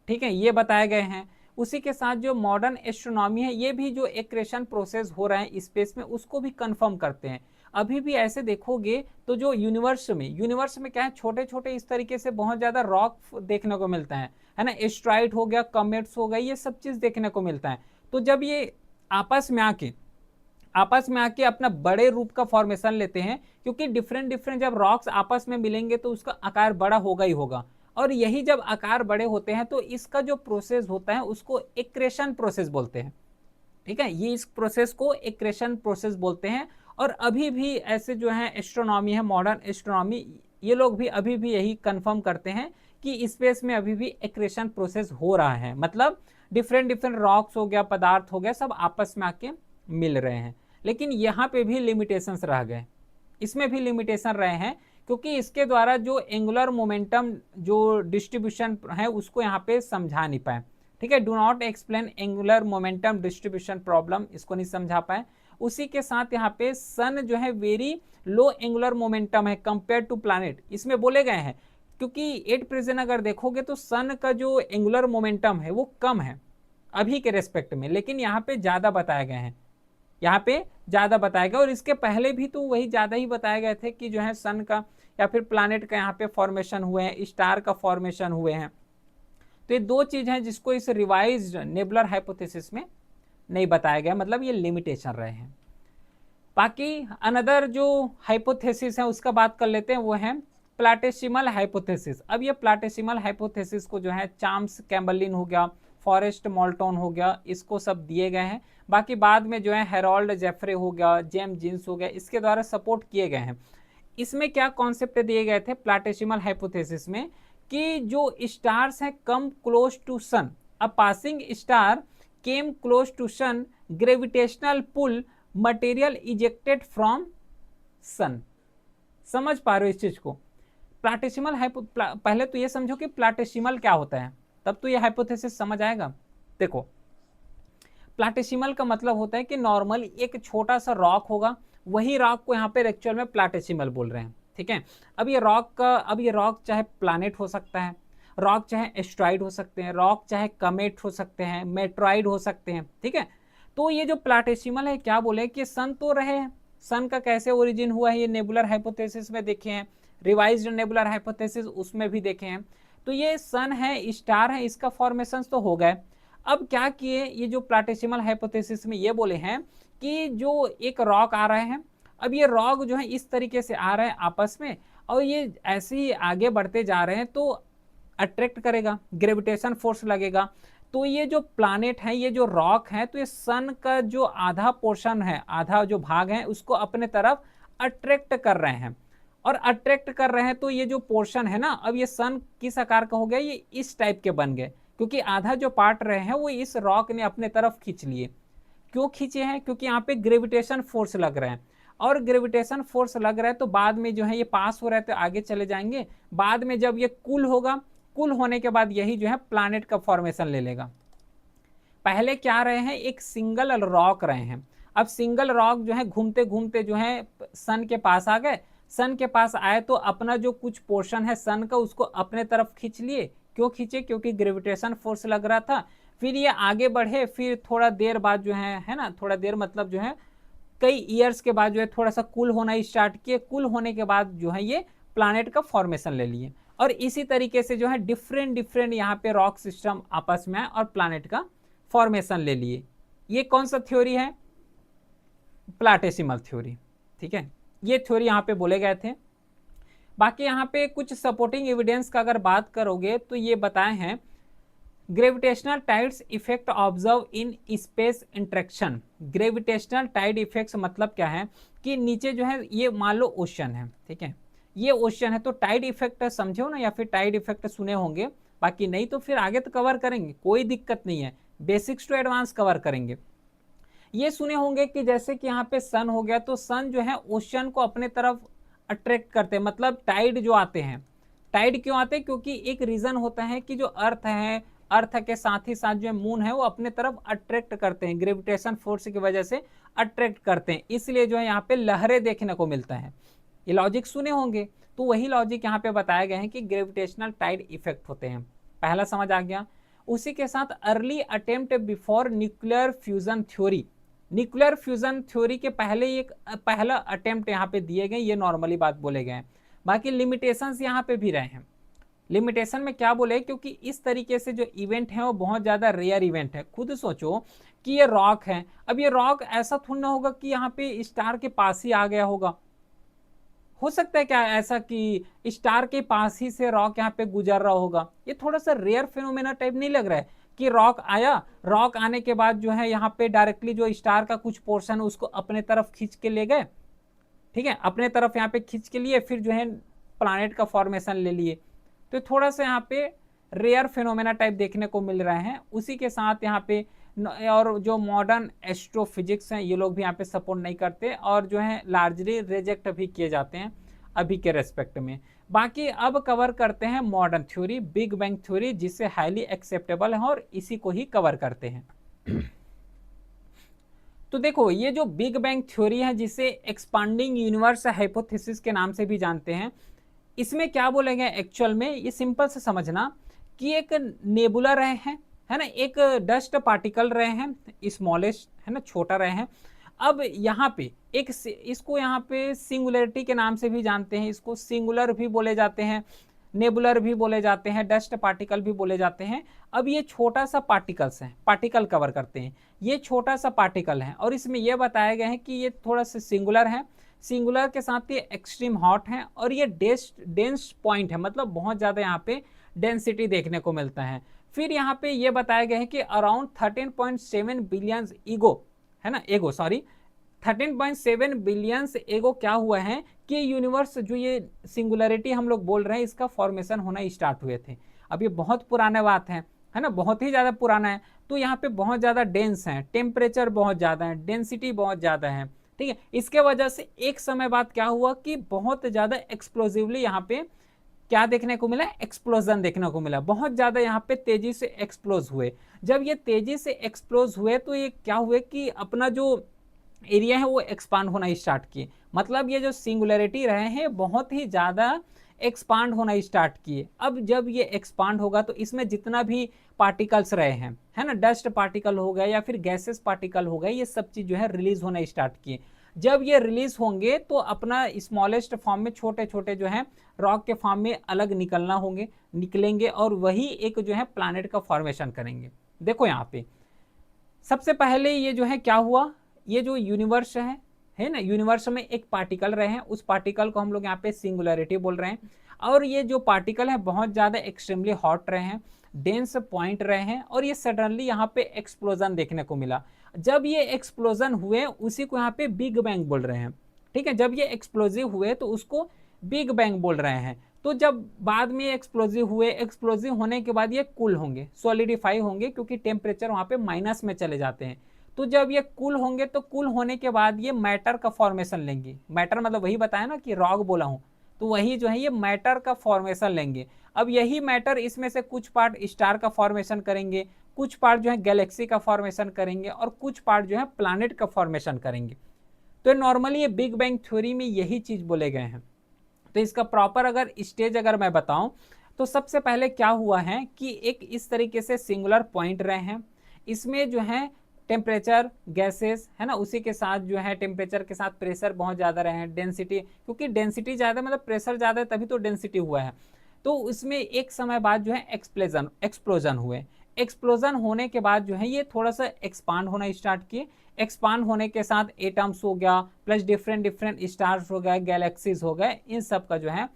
ठीक है, ये बताए गए हैं। उसी के साथ जो मॉडर्न एस्ट्रोनॉमी है, ये भी जो एक्रेशन प्रोसेस हो रहा है स्पेस में उसको भी कंफर्म करते हैं। अभी भी ऐसे देखोगे तो जो यूनिवर्स में क्या है, छोटे छोटे इस तरीके से बहुत ज्यादा रॉक देखने को मिलता है ना। एस्ट्रॉइड हो गया, कमेट्स हो गए, ये सब चीज देखने को मिलता है। तो जब ये आपस में आके अपना बड़े रूप का फॉर्मेशन लेते हैं, क्योंकि डिफरेंट जब रॉक्स आपस में मिलेंगे तो उसका आकार बड़ा होगा ही होगा, और यही जब आकार बड़े होते हैं तो इसका जो प्रोसेस होता है उसको एक्रेशन प्रोसेस बोलते हैं। ठीक है, ये इस प्रोसेस को एक्रेशन प्रोसेस बोलते हैं। और अभी भी ऐसे जो है एस्ट्रोनॉमी है, मॉडर्न एस्ट्रोनॉमी, ये लोग भी अभी भी यही कंफर्म करते हैं कि स्पेस में अभी भी एक्रेशन प्रोसेस हो रहा है। मतलब डिफरेंट डिफरेंट रॉक्स हो गया, पदार्थ हो गया, सब आपस में आके मिल रहे हैं। लेकिन यहाँ पे भी लिमिटेशंस रह गए, इसमें भी लिमिटेशन रहे हैं, क्योंकि इसके द्वारा जो एंगुलर मोमेंटम जो डिस्ट्रीब्यूशन है उसको यहाँ पे समझा नहीं पाए। ठीक है, do not explain angular momentum distribution problem, इसको नहीं समझा पाए। उसी के साथ यहाँ पे सन जो है वेरी लो एंगुलर मोमेंटम है कंपेयर टू प्लैनेट, इसमें बोले गए हैं। क्योंकि एट प्रेजेंट अगर देखोगे तो सन का जो एंगुलर मोमेंटम है वो कम है अभी के रेस्पेक्ट में, लेकिन यहाँ पे ज्यादा बताए गए हैं, यहाँ पे ज्यादा बताया गया। और इसके पहले भी तो वही ज्यादा ही बताए गए थे कि जो है सन का या फिर प्लैनेट का यहाँ पे फॉर्मेशन हुए हैं, स्टार का फॉर्मेशन हुए हैं। तो ये दो चीज हैं जिसको इस रिवाइज्ड नेबुलर हाइपोथेसिस में नहीं बताया गया, मतलब ये लिमिटेशन रहे हैं। बाकी अनदर जो हाइपोथेसिस है उसका बात कर लेते हैं, वो है प्लैटिसिमल हाइपोथेसिस। अब ये प्लैटिसिमल हाइपोथेसिस को जो है चार्ल्स कैम्बरलिन हो गया, फॉरेस्ट मोल्टन हो गया, इसको सब दिए गए हैं। बाकी बाद में जो है हेरोल्ड जेफरे हो गया, जेम्स जीन्स हो गया, इसके द्वारा सपोर्ट किए गए हैं। इसमें क्या कॉन्सेप्ट दिए गए थे प्लैटिसिमल हाइपोथेसिस में, कि जो स्टार्स हैं come close to sun, a passing star came close to sun, gravitational pull material ejected from sun. समझ पा रहे हो इस चीज को? प्लैटिसिमल पहले तो ये समझो कि प्लैटिसिमल क्या होता है, तब तो ये हाइपोथेसिस समझ आएगा। देखो, प्लैटिसिमल का मतलब होता है कि नॉर्मली एक छोटा सा रॉक होगा, वही रॉक को यहाँ पे एक्चुअल में प्लैटिसिमल बोल रहे हैं। ठीक है, अब ये रॉक चाहे प्लैनेट हो सकता है, रॉक चाहे एस्ट्रॉइड हो सकते हैं, रॉक चाहे कमेट हो सकते हैं, मेट्रॉइड हो सकते हैं। ठीक है, तो ये जो प्लैटिसिमल है क्या बोले कि सन तो रहे हैं, सन का कैसे ओरिजिन हुआ है ये नेबुलर हाइपोथेसिस में देखे हैं, रिवाइज्ड नेबुलर हाइपोथेसिस उसमें भी देखे हैं। तो ये सन है, स्टार है, इसका फॉर्मेशन तो हो गए। अब क्या किए, ये जो प्लैटिसिमल हाइपोथेसिस में ये बोले हैं कि जो एक रॉक आ रहे हैं, अब ये रॉक जो है इस तरीके से आ रहे हैं आपस में, और ये ऐसे ही आगे बढ़ते जा रहे हैं तो अट्रैक्ट करेगा, ग्रेविटेशन फोर्स लगेगा। तो ये जो प्लैनेट है, ये जो रॉक है, तो ये सन का जो आधा पोर्शन है, आधा जो भाग है, उसको अपने तरफ अट्रैक्ट कर रहे हैं। और अट्रैक्ट कर रहे हैं तो ये जो पोर्शन है ना, अब ये सन किस आकार का हो गया, ये इस टाइप के बन गए, क्योंकि आधा जो पार्ट रहे हैं वो इस रॉक ने अपने तरफ खींच लिए। क्यों खींचे हैं? क्योंकि यहाँ पे ग्रेविटेशन फोर्स लग रहे हैं, और ग्रेविटेशन फोर्स लग रहा है तो बाद में जो है ये पास हो रहे थे आगे चले जाएंगे, बाद में जब ये कूल होगा, कूल होने के बाद यही जो है प्लैनेट का फॉर्मेशन ले लेगा। पहले क्या रहे हैं, एक सिंगल रॉक रहे हैं, अब सिंगल रॉक जो है घूमते घूमते जो है सन के पास आ गए। सन के पास आए तो अपना जो कुछ पोर्शन है सन का उसको अपने तरफ खींच लिए। क्यों खींचे? क्योंकि ग्रेविटेशन फोर्स लग रहा था। फिर ये आगे बढ़े, फिर थोड़ा देर बाद जो है ना, थोड़ा देर मतलब जो है कई ईयर्स के बाद जो है थोड़ा सा कूल होना स्टार्ट किए। कूल होने के बाद जो है ये प्लैनेट का फॉर्मेशन ले लिए, और इसी तरीके से जो है डिफरेंट डिफरेंट यहाँ पे रॉक सिस्टम आपस में आए और प्लैनेट का फॉर्मेशन ले लिए। ये कौन सा थ्योरी है? प्लैटिसिमल थ्योरी। ठीक है, ये थ्योरी यहाँ पे बोले गए थे। बाकी यहाँ पे कुछ सपोर्टिंग एविडेंस का अगर बात करोगे तो ये बताए हैं, gravitational tides effect observe in space interaction. Gravitational tide effects मतलब क्या है कि नीचे जो है ये मान लो ओशन है, ठीक है, ये ओशन है, तो टाइड इफेक्ट समझो ना, या फिर टाइड इफेक्ट सुने होंगे, बाकी नहीं तो फिर आगे तो कवर करेंगे, कोई दिक्कत नहीं है, बेसिक्स टू एडवांस कवर करेंगे। ये सुने होंगे कि जैसे कि यहाँ पे सन हो गया, तो सन जो है ओशन को अपने तरफ अट्रैक्ट करते हैं, मतलब टाइड जो आते हैं। टाइड क्यों आते हैं? क्योंकि एक रीजन होता है कि जो अर्थ है, अर्थ के साथ ही साथ जो मून है वो अपने तरफ अट्रैक्ट करते हैं, ग्रेविटेशन फोर्स की वजह से अट्रैक्ट करते हैं, इसलिए जो है यहाँ पे लहरें देखने को मिलता है। ये लॉजिक सुने होंगे, तो वही लॉजिक यहाँ पे बताया गया है कि ग्रेविटेशनल टाइड इफेक्ट होते हैं। पहला समझ आ गया। उसी के साथ early attempt before nuclear fusion theory. Nuclear fusion theory के पहले एक पहला अटेम्प्ट यहाँ पे दिए गए, ये नॉर्मली बात बोले गए हैं। बाकी लिमिटेशंस यहाँ पे भी रहे हैं। लिमिटेशन में क्या बोले, क्योंकि इस तरीके से जो इवेंट है वो बहुत ज्यादा रेयर इवेंट है। खुद सोचो कि ये रॉक है, अब ये रॉक ऐसा थोड़ा ना होगा कि यहाँ पे स्टार के पास ही आ गया होगा, हो सकता है क्या ऐसा कि स्टार के पास ही से रॉक यहाँ पे गुजर रहा होगा? ये थोड़ा सा रेयर फिनोमेना टाइप नहीं लग रहा है कि रॉक आया, रॉक आने के बाद जो है यहाँ पे डायरेक्टली जो स्टार का कुछ पोर्शन उसको अपने तरफ खींच के ले गए, ठीक है, अपने तरफ यहाँ पे खींच के लिए फिर जो है प्लानेट का फॉर्मेशन ले लिए। तो थोड़ा सा यहाँ पे रेयर फिनोमेना टाइप देखने को मिल रहे हैं। उसी के साथ यहाँ पे और जो मॉडर्न एस्ट्रोफिजिक्स हैं ये लोग भी यहाँ पे सपोर्ट नहीं करते और जो है लार्जली रिजेक्ट भी किए जाते हैं अभी के रेस्पेक्ट में। बाकी अब कवर करते हैं modern theory, big bang theory, जिससे हाईली एक्सेप्टेबल है और इसी को ही कवर करते हैं। तो देखो ये जो बिग बैंग थ्योरी है जिसे एक्सपांडिंग यूनिवर्स हाइपोथेसिस के नाम से भी जानते हैं, इसमें क्या बोलेंगे एक्चुअल में, ये सिंपल से समझना कि एक नेबुला रहे हैं, है ना, एक डस्ट पार्टिकल रहे हैं, स्मॉलेस्ट है ना, छोटा रहे हैं। अब यहाँ पे एक इसको यहाँ पे सिंगुलरिटी के नाम से भी जानते हैं, इसको सिंगुलर भी बोले जाते हैं, नेबुलर भी बोले जाते हैं, डस्ट पार्टिकल भी बोले जाते हैं। अब ये छोटा सा पार्टिकल्स है, पार्टिकल कवर करते हैं, ये छोटा सा पार्टिकल है और इसमें यह बताया गया है कि ये थोड़ा सा सिंगुलर है, सिंगुलर के साथ ये एक्सट्रीम हॉट है और ये डेंस पॉइंट है, मतलब बहुत ज़्यादा यहाँ पे डेंसिटी देखने को मिलता है। फिर यहाँ पे ये बताया गया है कि अराउंड 13.7 बिलियन ईगो, है ना, एगो सॉरी 13.7 बिलियंस एगो क्या हुआ है कि यूनिवर्स जो ये सिंगुलरिटी हम लोग बोल रहे हैं इसका फॉर्मेशन होना स्टार्ट हुए थे। अब ये बहुत पुराने बात है ना, बहुत ही ज़्यादा पुराना है। तो यहाँ पे बहुत ज़्यादा डेंस है, टेम्परेचर बहुत ज़्यादा है, डेंसिटी बहुत ज़्यादा है, ठीक है। इसके वजह से एक समय बाद क्या हुआ कि बहुत ज़्यादा एक्सप्लोजिवली यहाँ पे क्या देखने को मिला, एक्सप्लोजन देखने को मिला, बहुत ज़्यादा यहाँ पे तेजी से एक्सप्लोज हुए। जब ये तेजी से एक्सप्लोज हुए तो ये क्या हुए कि अपना जो एरिया है वो एक्सपांड होना स्टार्ट किए, मतलब ये जो सिंगुलरिटी रहे हैं बहुत ही ज़्यादा एक्सपांड होना स्टार्ट किए। अब जब ये एक्सपांड होगा तो इसमें जितना भी पार्टिकल्स रहे हैं, है ना, डस्ट पार्टिकल हो गए या फिर गैसेस पार्टिकल हो गए, ये सब चीज़ जो है रिलीज होना स्टार्ट किए। जब ये रिलीज होंगे तो अपना स्मॉलेस्ट फॉर्म में छोटे छोटे जो है रॉक के फॉर्म में अलग निकलेंगे और वही एक जो है प्लैनेट का फॉर्मेशन करेंगे। देखो यहाँ पे सबसे पहले ये जो है क्या हुआ, ये जो यूनिवर्स है ना, यूनिवर्स में एक पार्टिकल रहे हैं, उस पार्टिकल को हम लोग यहाँ पे सिंगुलरिटी बोल रहे हैं। और ये जो पार्टिकल है बहुत ज़्यादा एक्सट्रीमली हॉट रहे हैं, डेंस पॉइंट रहे हैं और ये सडनली यहाँ पे एक्सप्लोजन देखने को मिला। जब ये एक्सप्लोजन हुए उसी को यहाँ पे बिग बैंग बोल रहे हैं, ठीक है। जब ये एक्सप्लोजिव हुए तो उसको बिग बैंग बोल रहे हैं। तो जब बाद में एक्सप्लोजिव हुए, एक्सप्लोजिव होने के बाद ये कूल होंगे, सॉलिडिफाई होंगे, क्योंकि टेम्परेचर वहाँ पे माइनस में चले जाते हैं। तो जब ये कूल होंगे तो कूल होने के बाद ये मैटर का फॉर्मेशन लेंगे, मैटर मतलब वही बताया ना कि रॉक बोला हूँ, तो वही जो है ये मैटर का फॉर्मेशन लेंगे। अब यही मैटर इसमें से कुछ पार्ट स्टार का फॉर्मेशन करेंगे, कुछ पार्ट जो है गैलेक्सी का फॉर्मेशन करेंगे और कुछ पार्ट जो है प्लैनेट का फॉर्मेशन करेंगे। तो नॉर्मली ये बिग बैंग थ्योरी में यही चीज बोले गए हैं। तो इसका प्रॉपर अगर स्टेज अगर मैं बताऊं तो सबसे पहले क्या हुआ है कि एक इस तरीके से सिंगुलर पॉइंट रहे हैं, इसमें जो है टेम्परेचर गैसेस है ना, उसी के साथ जो है टेम्परेचर के साथ प्रेशर बहुत ज़्यादा रहे हैं, डेंसिटी, क्योंकि डेंसिटी ज़्यादा मतलब प्रेशर ज़्यादा है तभी तो डेंसिटी हुआ है। तो उसमें एक समय बाद जो है एक्सप्लोजन हुए, एक्सप्लोजन होने के बाद जो है ये थोड़ा सा एक्सपांड होना स्टार्ट किए। एक्सपांड होने के साथ एटम्स हो गया प्लस डिफरेंट स्टार्स हो गए, गैलेक्सीज हो गए, इन सब का जो है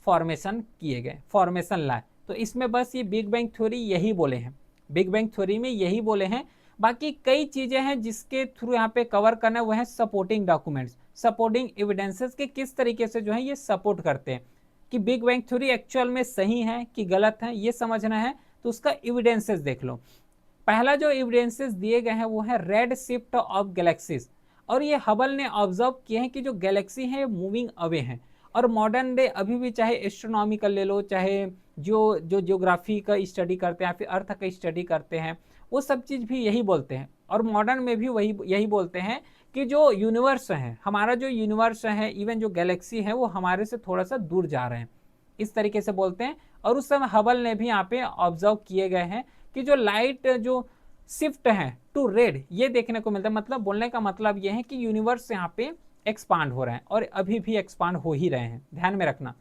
फॉर्मेशन किए गए, फॉर्मेशन लाए। तो इसमें बस ये बिग बैंग थ्योरी यही बोले हैं, बिग बैंग थ्योरी में यही बोले हैं। बाकी कई चीजें हैं जिसके थ्रू यहाँ पे कवर करना है, वो है सपोर्टिंग डॉक्यूमेंट्स, सपोर्टिंग एविडेंसेस के किस तरीके से जो है ये सपोर्ट करते हैं कि बिग बैंग थ्योरी एक्चुअल में सही है कि गलत है, ये समझना है तो उसका एविडेंसेस देख लो। पहला जो एविडेंसेस दिए गए हैं वो है रेड शिफ्ट ऑफ गैलेक्सीज, और ये हबल ने ऑब्जर्व किए हैं कि जो गैलेक्सी है मूविंग अवे हैं। और मॉडर्न डे अभी भी चाहे एस्ट्रोनॉमिकल ले लो, चाहे जो ज्योग्राफी का स्टडी करते हैं या फिर अर्थ का स्टडी करते हैं, वो सब चीज़ भी यही बोलते हैं। और मॉडर्न में भी यही बोलते हैं कि जो यूनिवर्स है, हमारा जो यूनिवर्स है, इवन जो गैलेक्सी है, वो हमारे से थोड़ा सा दूर जा रहे हैं, इस तरीके से बोलते हैं। और उस समय हबल ने भी यहाँ पे ऑब्जर्व किए गए हैं कि जो लाइट जो शिफ्ट है टू रेड ये देखने को मिलता है। मतलब बोलने का मतलब ये है कि यूनिवर्स यहाँ पे एक्सपांड हो रहे हैं और अभी भी एक्सपांड हो ही रहे हैं, ध्यान में रखना।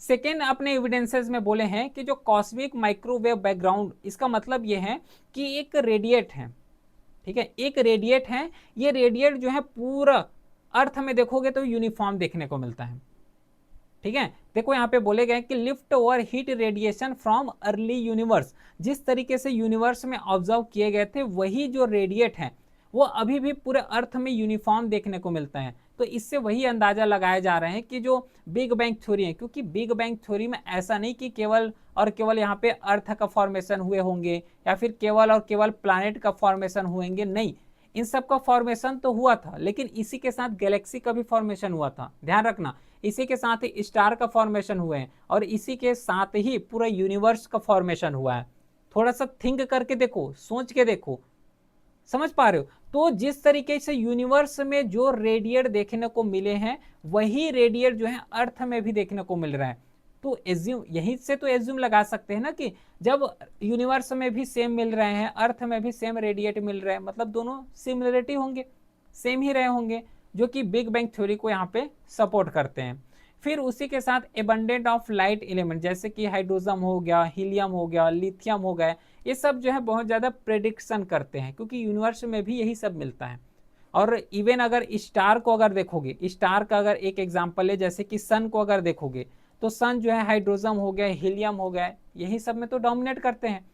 सेकेंड अपने एविडेंसेस में बोले हैं कि जो कॉस्मिक माइक्रोवेव बैकग्राउंड, इसका मतलब ये है कि एक रेडिएट है, ठीक है, एक रेडिएट है, ये रेडिएट जो है पूरा अर्थ में देखोगे तो यूनिफॉर्म देखने को मिलता है। ठीक है, देखो यहाँ पे बोले गए कि lift over heat radiation from early universe, जिस तरीके से यूनिवर्स में ऑब्जर्व किए गए थे वही जो रेडिएट है वो अभी भी पूरे अर्थ में यूनिफॉर्म देखने को मिलता है। तो इससे वही अंदाजा लगाया जा रहा है कि जो बिग बैंग थ्योरी है, क्योंकि बिग बैंग थ्योरी में ऐसा नहीं कि केवल और केवल यहाँ पे अर्थ का फॉर्मेशन हुए होंगे या फिर केवल और केवल प्लैनेट का फॉर्मेशन हुएंगे, नहीं, इन सब का फॉर्मेशन तो हुआ था, लेकिन इसी के साथ गैलेक्सी का भी फॉर्मेशन हुआ था, ध्यान रखना। इसी के साथ ही स्टार का फॉर्मेशन हुए हैं और इसी के साथ ही पूरा यूनिवर्स का फॉर्मेशन हुआ है। थोड़ा सा थिंक करके देखो, सोच के देखो, समझ पा रहे हो? तो जिस तरीके से यूनिवर्स में जो रेडिएट देखने को मिले हैं वही रेडिएट जो है अर्थ में भी देखने को मिल रहा है। तो एज्यूम, यहीं से तो एज्यूम लगा सकते हैं ना कि जब यूनिवर्स में भी सेम मिल रहे हैं, अर्थ में भी सेम रेडिएट मिल रहे हैं, मतलब दोनों सिमिलरिटी होंगे, सेम ही रहे होंगे, जो कि बिग बैंग थ्योरी को यहाँ पे सपोर्ट करते हैं। फिर उसी के साथ एबंडेंट ऑफ लाइट एलिमेंट जैसे कि हाइड्रोजन हो गया, हीलियम हो गया, लिथियम हो गया, ये सब जो है बहुत ज़्यादा प्रेडिक्शन करते हैं, क्योंकि यूनिवर्स में भी यही सब मिलता है। और इवन अगर स्टार को अगर देखोगे, स्टार का अगर एक एग्जाम्पल है, जैसे कि सन को अगर देखोगे तो सन जो है हाइड्रोजन हो गया, हीलियम हो गया, यही सब में तो डोमिनेट करते हैं।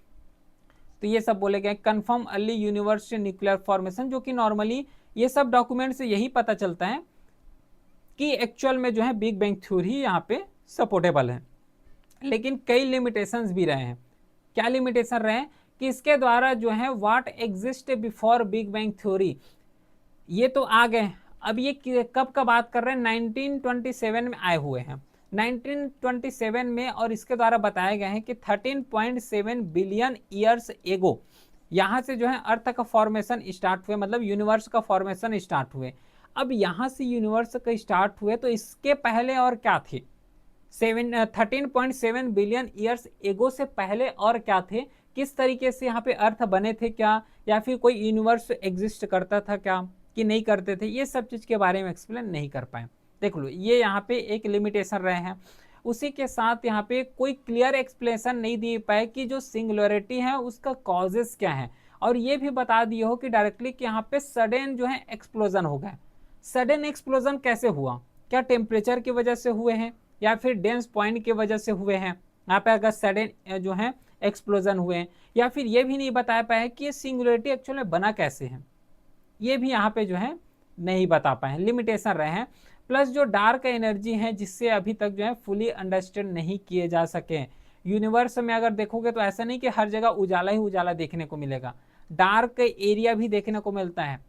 तो ये सब बोले गए confirm early universe nuclear formation, जो कि नॉर्मली ये सब डॉक्यूमेंट से यही पता चलता है कि एक्चुअल में जो है बिग बैंग थ्योरी यहाँ पे सपोर्टेबल है। लेकिन कई लिमिटेशंस भी रहे हैं। क्या लिमिटेशन रहे हैं कि इसके द्वारा जो है what exist before big bang theory, ये तो आ गए। अब ये कब का बात कर रहे हैं, 1927 में आए हुए हैं, 1927 में, और इसके द्वारा बताया गया है कि 13.7 बिलियन ईयर्स एगो यहाँ से जो है अर्थ का फॉर्मेशन स्टार्ट हुए, मतलब यूनिवर्स का फॉर्मेशन स्टार्ट हुए। अब यहाँ से यूनिवर्स का स्टार्ट हुए तो इसके पहले और क्या थे, 13.7 बिलियन ईयर्स एगो से पहले और क्या थे, किस तरीके से यहाँ पे अर्थ बने थे क्या, या फिर कोई यूनिवर्स एग्जिस्ट करता था क्या कि नहीं करते थे, ये सब चीज़ के बारे में एक्सप्लेन नहीं कर पाए। देख लो, ये यहाँ पे एक लिमिटेशन रहे हैं। उसी के साथ यहाँ पे कोई क्लियर एक्सप्लेनेशन नहीं दे पाए कि जो सिंगुलरिटी है उसका कॉजेस क्या है, और ये भी बता दिए हो कि डायरेक्टली कि यहाँ पे सडन जो है एक्सप्लोजन हो गया। सडन एक्सप्लोजन कैसे हुआ, क्या टेम्परेचर की वजह से हुए हैं या फिर डेंस पॉइंट की वजह से हुए हैं, यहाँ पे अगर सडन जो है एक्सप्लोजन हुए हैं, या फिर ये भी नहीं बता पाए कि ये सिंगुलरिटी एक्चुअली बना कैसे है, ये भी यहाँ पे जो है नहीं बता पाए, लिमिटेशन रहे हैं। प्लस जो डार्क एनर्जी है जिससे अभी तक जो है फुली अंडरस्टैंड नहीं किए जा सके। यूनिवर्स में अगर देखोगे तो ऐसा नहीं कि हर जगह उजाला ही उजाला देखने को मिलेगा, डार्क एरिया भी देखने को मिलता है।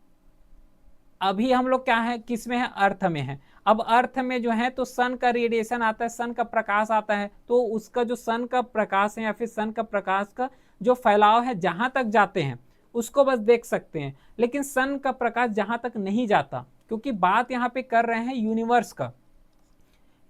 अभी हम लोग क्या है, किस में है, अर्थ में है। अब अर्थ में जो है तो सन का रेडिएशन आता है, सन का प्रकाश आता है, तो उसका जो सन का प्रकाश है या फिर सन का प्रकाश का जो फैलाव है जहां तक जाते हैं उसको बस देख सकते हैं, लेकिन सन का प्रकाश जहां तक नहीं जाता, क्योंकि बात यहाँ पे कर रहे हैं यूनिवर्स का।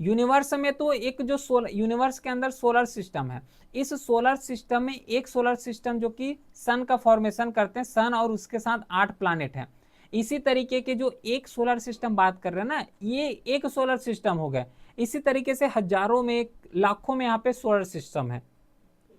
यूनिवर्स में तो एक जो यूनिवर्स के अंदर सोलर सिस्टम है, इस सोलर सिस्टम में एक सोलर सिस्टम जो कि सन का फॉर्मेशन करते हैं, सन और उसके साथ 8 प्लैनेट हैं। इसी तरीके के जो एक सोलर सिस्टम बात कर रहे हैं ना, ये एक सोलर सिस्टम हो गया। इसी तरीके से हजारों में, लाखों में यहाँ पे सोलर सिस्टम है,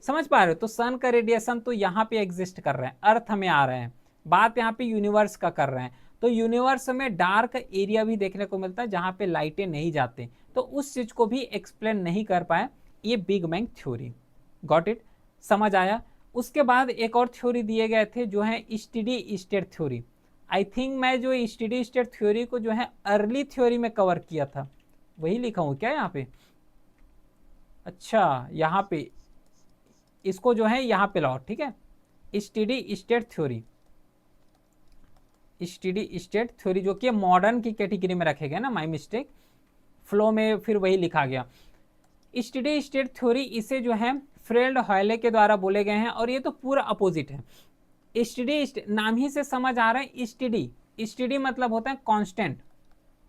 समझ पा रहे हो? तो सन का रेडिएशन तो यहाँ पे एग्जिस्ट कर रहे हैं, अर्थ में आ रहे हैं, बात यहाँ पे यूनिवर्स का कर रहे हैं। तो यूनिवर्स में डार्क एरिया भी देखने को मिलता है जहाँ पे लाइटें नहीं जाते, तो उस चीज को भी एक्सप्लेन नहीं कर पाए ये big bang theory. Got it, समझ आया? उसके बाद एक और थ्योरी दिए गए थे जो है steady state theory. I think मैं जो स्टेडी स्टेट थ्योरी को जो है अर्ली थ्योरी में कवर किया था, वही लिखा हूँ क्या यहाँ पे? अच्छा, यहाँ पे इसको जो है यहाँ पे लाओ, ठीक है, steady state theory. Steady state theory जो कि मॉडर्न की कैटेगरी में रखे गए ना, माय मिस्टेक, फ्लो में फिर वही लिखा गया। स्टेडी स्टेट थ्योरी इसे जो है फ्रेड हॉयले के द्वारा बोले गए हैं, और ये तो पूरा अपोजिट है। स्टेडी नाम ही से समझ आ रहा है, स्टेडी, स्टेडी मतलब होता है कांस्टेंट,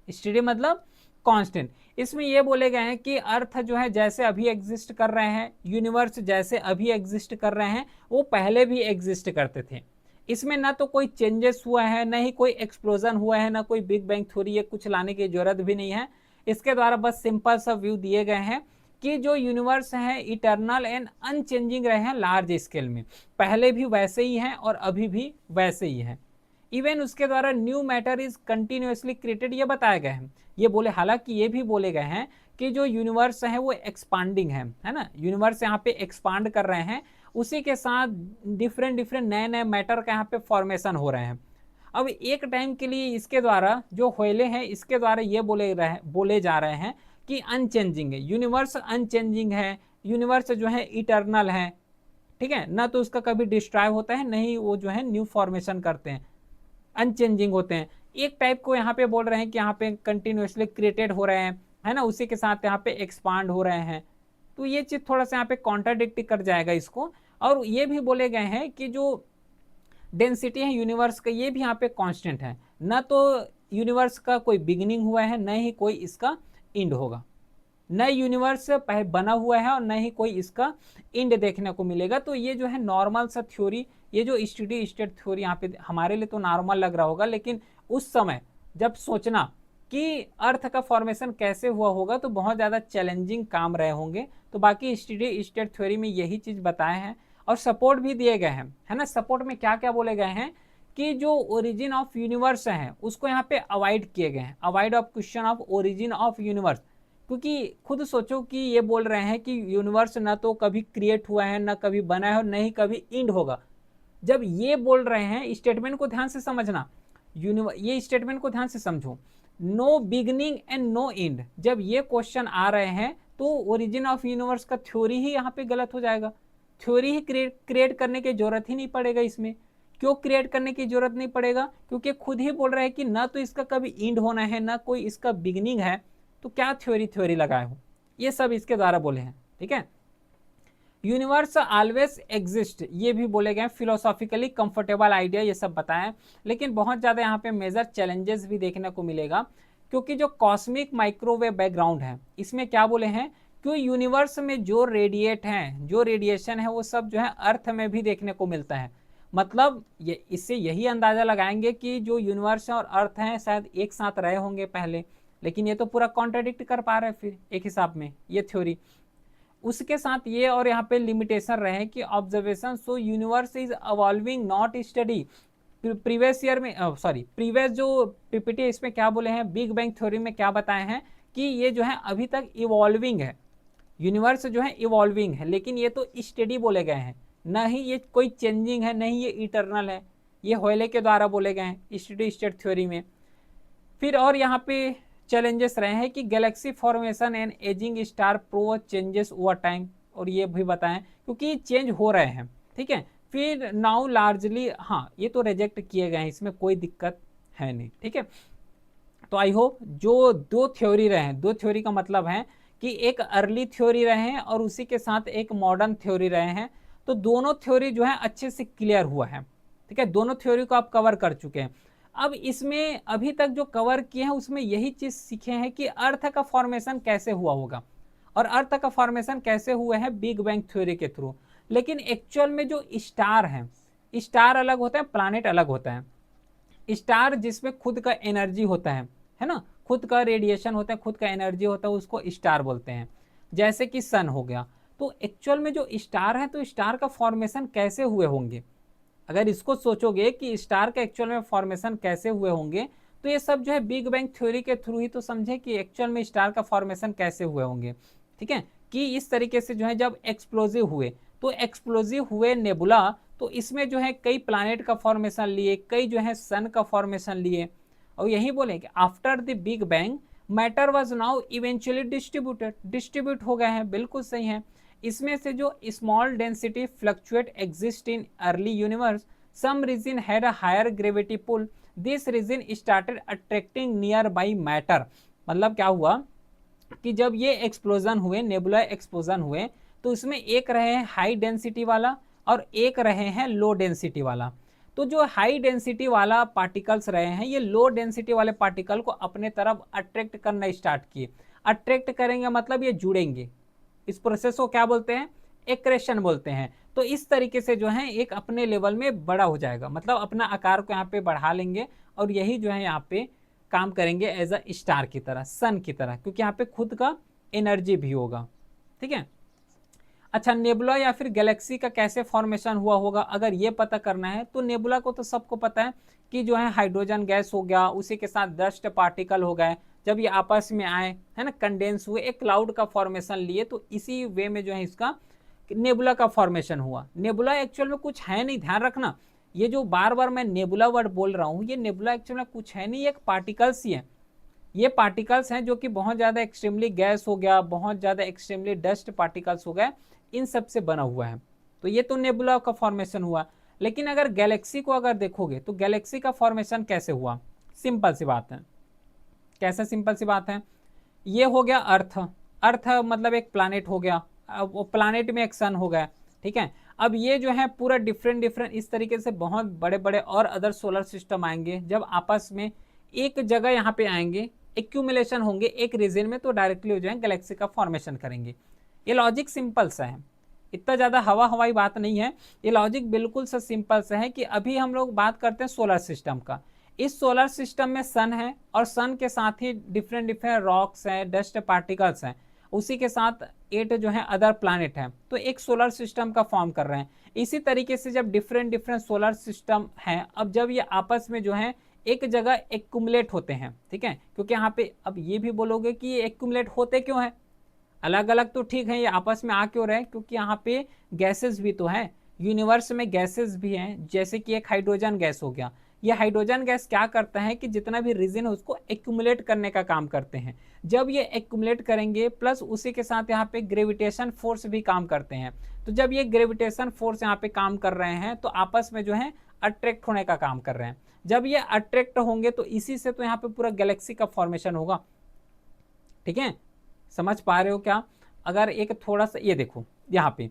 स्टेडी मतलब कांस्टेंट। इसमें ये बोले गए हैं कि अर्थ जो है जैसे अभी एग्जिस्ट कर रहे हैं, यूनिवर्स जैसे अभी एग्जिस्ट कर रहे हैं, वो पहले भी एग्जिस्ट करते थे। इसमें ना तो कोई चेंजेस हुआ है, ना ही कोई एक्सप्लोजन हुआ है, ना कोई बिग बैंग थ्योरी है, कुछ लाने की जरूरत भी नहीं है। इसके द्वारा बस सिंपल सा व्यू दिए गए हैं कि जो यूनिवर्स है इटर्नल एंड अनचेंजिंग रहे हैं लार्ज स्केल में, पहले भी वैसे ही हैं और अभी भी वैसे ही हैं। इवन उसके द्वारा new matter is continuously created, ये बताया गया है। ये बोले, हालांकि ये भी बोले गए हैं कि जो यूनिवर्स है वो एक्सपांडिंग है ना, यूनिवर्स यहाँ पे एक्सपांड कर रहे हैं, उसी के साथ डिफरेंट डिफरेंट नए नए मैटर का यहाँ पे फॉर्मेशन हो रहे हैं। अब एक टाइम के लिए इसके द्वारा जो व्हेले हैं इसके द्वारा ये बोले जा रहे हैं कि अनचेंजिंग है, यूनिवर्स अनचेंजिंग है, यूनिवर्स जो है इटर्नल है, ठीक है ना, तो उसका कभी डिस्ट्रॉय होता है नहीं, वो जो है न्यू फॉर्मेशन करते हैं, अनचेंजिंग होते हैं। एक टाइप को यहाँ पे बोल रहे हैं कि यहाँ पे कंटिन्यूसली क्रिएटेड हो रहे हैं, है ना, उसी के साथ यहाँ पे एक्सपांड हो रहे हैं। तो ये चीज थोड़ा सा यहाँ पे कॉन्ट्राडिक्ट कर जाएगा इसको। और ये भी बोले गए हैं कि जो डेंसिटी है यूनिवर्स का ये भी यहाँ पे कांस्टेंट है, न तो यूनिवर्स का कोई बिगिनिंग हुआ है, न ही कोई इसका एंड होगा, न यूनिवर्स बना हुआ है और न ही कोई इसका एंड देखने को मिलेगा। तो ये जो है नॉर्मल सा थ्योरी, ये जो स्टेडी स्टेट थ्योरी यहाँ पे हमारे लिए तो नॉर्मल लग रहा होगा, लेकिन उस समय जब सोचना कि अर्थ का फॉर्मेशन कैसे हुआ होगा तो बहुत ज़्यादा चैलेंजिंग काम रहे होंगे। तो बाकी स्टेडी स्टेट थ्योरी में यही चीज़ बताए हैं और सपोर्ट भी दिए गए हैं, है ना। सपोर्ट में क्या क्या बोले गए हैं कि जो ओरिजिन ऑफ यूनिवर्स है उसको यहाँ पे अवॉइड किए गए हैं, avoid of question of origin of universe, क्योंकि खुद सोचो कि ये बोल रहे हैं कि यूनिवर्स ना तो कभी क्रिएट हुआ है, ना कभी बना है और न ही कभी एंड होगा। जब ये बोल रहे हैं, स्टेटमेंट को ध्यान से समझना, ये स्टेटमेंट को ध्यान से समझो, no beginning and no end, जब ये क्वेश्चन आ रहे हैं तो ओरिजिन ऑफ यूनिवर्स का थ्योरी ही यहाँ पे गलत हो जाएगा, थ्योरी ही क्रिएट करने की जरूरत ही नहीं पड़ेगा इसमें। क्यों क्रिएट करने की जरूरत नहीं पड़ेगा? क्योंकि खुद ही बोल रहे हैं कि ना तो इसका कभी एंड होना है, ना कोई इसका बिगनिंग है, तो क्या थ्योरी लगाए हो, ये सब इसके द्वारा बोले हैं, ठीक है। यूनिवर्स ऑलवेज एग्जिस्ट, ये भी बोले गए, फिलोसॉफिकली कंफर्टेबल आइडिया, ये सब बताएं। लेकिन बहुत ज़्यादा यहाँ पे मेजर चैलेंजेस भी देखने को मिलेगा, क्योंकि जो कॉस्मिक माइक्रोवेव बैकग्राउंड है इसमें क्या बोले हैं कि यूनिवर्स में जो रेडिएट हैं, जो रेडिएशन है वो सब जो है अर्थ में भी देखने को मिलता है। मतलब ये इससे यही अंदाजा लगाएंगे कि जो यूनिवर्स और अर्थ हैं शायद एक साथ रहे होंगे पहले, लेकिन ये तो पूरा कॉन्ट्राडिक्ट कर पा रहे हैं फिर एक हिसाब में ये थ्योरी। उसके साथ ये और यहाँ पे लिमिटेशन रहे कि observation so universe is अवॉल्विंग not study. Previous year में प्रीवियस जो पीपीटी इसमें क्या बोले हैं, बिग बैंग थ्योरी में क्या बताए हैं कि ये जो है अभी तक इवॉल्विंग है, यूनिवर्स जो है इवॉल्विंग है, लेकिन ये तो स्टडी बोले गए हैं, ना ही ये कोई चेंजिंग है, नहीं ये इटर्नल है, ये होयले के द्वारा बोले गए हैं स्टडी स्टेट थ्योरी में। फिर और यहाँ पे चैलेंजेस रहे हैं कि Galaxy formation and ageing star pro changes over time, और ये भी बताएं क्योंकि चेंज हो रहे हैं, ठीक है। फिर नाउ लार्जली, हाँ ये तो रिजेक्ट किए गए हैं, इसमें कोई दिक्कत है नहीं, ठीक है। तो आई होप जो दो थ्योरी रहे हैं, दो थ्योरी का मतलब है कि एक अर्ली थ्योरी रहे हैं और उसी के साथ एक मॉडर्न थ्योरी रहे हैं, तो दोनों थ्योरी जो है अच्छे से क्लियर हुआ है, ठीक है, दोनों थ्योरी को आप कवर कर चुके हैं। अब इसमें अभी तक जो कवर किए हैं उसमें यही चीज सीखे हैं कि अर्थ का फॉर्मेशन कैसे हुआ होगा, और अर्थ का फॉर्मेशन कैसे हुआ है बिग बैंग थ्योरी के थ्रू। लेकिन एक्चुअल में जो स्टार हैं, स्टार अलग होता है, प्लैनेट अलग होता है। स्टार जिसमें खुद का एनर्जी होता है ना, खुद का रेडिएशन होता है, खुद का एनर्जी होता है, उसको स्टार बोलते हैं, जैसे कि सन हो गया। तो एक्चुअल में जो स्टार है, तो स्टार का फॉर्मेशन कैसे हुए होंगे, अगर इसको सोचोगे कि स्टार का एक्चुअल में फॉर्मेशन कैसे हुए होंगे, तो ये सब जो है बिग बैंग थ्योरी के थ्रू ही तो समझे कि एक्चुअल में स्टार का फॉर्मेशन कैसे हुए होंगे, ठीक है। कि इस तरीके से जो है जब एक्सप्लोजिव हुए, तो एक्सप्लोजिव हुए नेबुला, तो इसमें जो है कई प्लैनेट का फॉर्मेशन लिए, कई जो है सन का फॉर्मेशन लिए, और यही बोले कि after the big bang matter was now eventually distribute हो गए हैं, बिल्कुल सही है। इसमें से जो small density fluctuate exist in early universe, some region had a higher gravity pull, this region started attracting nearby matter. मतलब क्या हुआ कि जब ये एक्सप्लोजन हुए, नेबुला एक्सप्लोजन हुए, तो इसमें एक रहे हैं हाई डेंसिटी वाला और एक रहे हैं लो डेंसिटी वाला। तो जो हाई डेंसिटी वाला पार्टिकल्स रहे हैं, ये लो डेंसिटी वाले पार्टिकल को अपने तरफ अट्रैक्ट करना स्टार्ट किए। अट्रैक्ट करेंगे मतलब ये जुड़ेंगे, इस प्रोसेस को क्या बोलते हैं, एक्रेशन बोलते हैं। तो इस तरीके से जो है एक अपने लेवल में बड़ा हो जाएगा, मतलब अपना आकार को यहाँ पे बढ़ा लेंगे, और यही जो है यहाँ पे काम करेंगे एज अ स्टार की तरह, सन की तरह, क्योंकि यहाँ पे खुद का एनर्जी भी होगा, ठीक है। अच्छा, नेबुला या फिर गैलेक्सी का कैसे फॉर्मेशन हुआ होगा, अगर ये पता करना है तो नेबुला को तो सबको पता है कि जो है हाइड्रोजन गैस हो गया, उसी के साथ डस्ट पार्टिकल हो गए, जब ये आपस में आए, है ना, कंडेंस हुए, एक क्लाउड का फॉर्मेशन लिए, तो इसी वे में जो है इसका नेबुला का फॉर्मेशन हुआ। नेबुला एक्चुअल में कुछ है नहीं, ध्यान रखना, ये जो बार बार मैं नेबुला वर्ड बोल रहा हूँ, ये नेबुला एक्चुअल में कुछ है नहीं, एक पार्टिकल्स ही है। ये पार्टिकल्स हैं जो कि बहुत ज़्यादा एक्सट्रीमली गैस हो गया, बहुत ज़्यादा एक्सट्रीमली डस्ट पार्टिकल्स हो गए, इन सब से बना हुआ है। तो ये तो नेबुला का फॉर्मेशन हुआ। लेकिन अगर गैलेक्सी को अगर देखोगे तो गैलेक्सी का फॉर्मेशन कैसे हुआ, सिंपल सी बात है। कैसे सिंपल सी बात है, ये हो गया अर्थ, अर्थ मतलब एक प्लानेट हो गया, अब वो प्लानेट में एक सन हो गया, ठीक है। अब ये जो है पूरा डिफरेंट डिफरेंट इस तरीके से बहुत बड़े बड़े और अदर सोलर सिस्टम आएंगे, जब आपस में एक जगह यहाँ पे आएंगे, एक्यूमुलेशन होंगे एक रीजन में, तो डायरेक्टली हो जाएंगे गैलेक्सी का फॉर्मेशन करेंगे। ये लॉजिक सिंपल सा है, इतना ज़्यादा हवा हवाई बात नहीं है, ये लॉजिक बिल्कुल सा सिंपल सा है कि अभी हम लोग बात करते हैं सोलर सिस्टम का। इस सोलर सिस्टम में सन है और सन के साथ ही डिफरेंट डिफरेंट रॉक्स हैं, डस्ट पार्टिकल्स हैं, उसी के साथ 8 जो है अदर प्लैनेट हैं, तो एक सोलर सिस्टम का फॉर्म कर रहे हैं। इसी तरीके से जब डिफरेंट डिफरेंट सोलर सिस्टम हैं, अब जब ये आपस में जो है एक जगह एक्यूमुलेट होते हैं, ठीक है, क्योंकि यहाँ पे अब ये भी बोलोगे कि ये एक्यूमुलेट होते क्यों हैं, अलग अलग तो ठीक है, ये आपस में आ क्यों रहे, क्योंकि यहाँ पे गैसेस भी तो हैं, यूनिवर्स में गैसेस भी हैं, जैसे कि एक हाइड्रोजन गैस हो गया। ये हाइड्रोजन गैस क्या करता है कि जितना भी रीजन है उसको एक्यूमुलेट करने का काम करते हैं। जब ये एक्यूमुलेट करेंगे प्लस उसी के साथ यहाँ पे ग्रेविटेशन फोर्स भी काम करते हैं, तो जब ये ग्रेविटेशन फोर्स यहाँ पे काम कर रहे हैं तो आपस में जो है अट्रैक्ट होने का काम कर रहे हैं। जब ये अट्रैक्ट होंगे तो इसी से तो यहाँ पे पूरा गैलेक्सी का फॉर्मेशन होगा, ठीक है, समझ पा रहे हो क्या। अगर एक थोड़ा सा ये देखो, यहाँ पे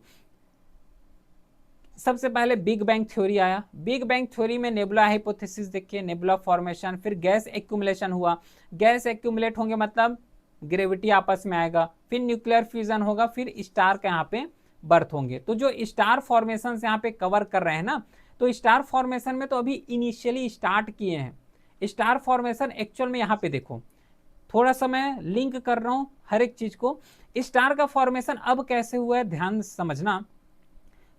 सबसे पहले बिग बैंग थ्योरी आया, बिग बैंग थ्योरी में नेबुला हाइपोथेसिस देखिए, नेबुला फॉर्मेशन, फिर गैस एक्यूमुलेशन हुआ, गैस एक्यूमुलेट होंगे मतलब ग्रेविटी आपस में आएगा, फिर न्यूक्लियर फ्यूजन होगा, फिर स्टार का यहाँ पे बर्थ होंगे। तो जो स्टार फॉर्मेशन से यहाँ पे कवर कर रहे हैं ना, तो स्टार फॉर्मेशन में तो अभी इनिशियली स्टार्ट किए हैं। स्टार फॉर्मेशन एक्चुअल में यहाँ पे देखो, थोड़ा सा मैं लिंक कर रहा हूँ हर एक चीज को। स्टार का फॉर्मेशन अब कैसे हुआ है ध्यान समझना,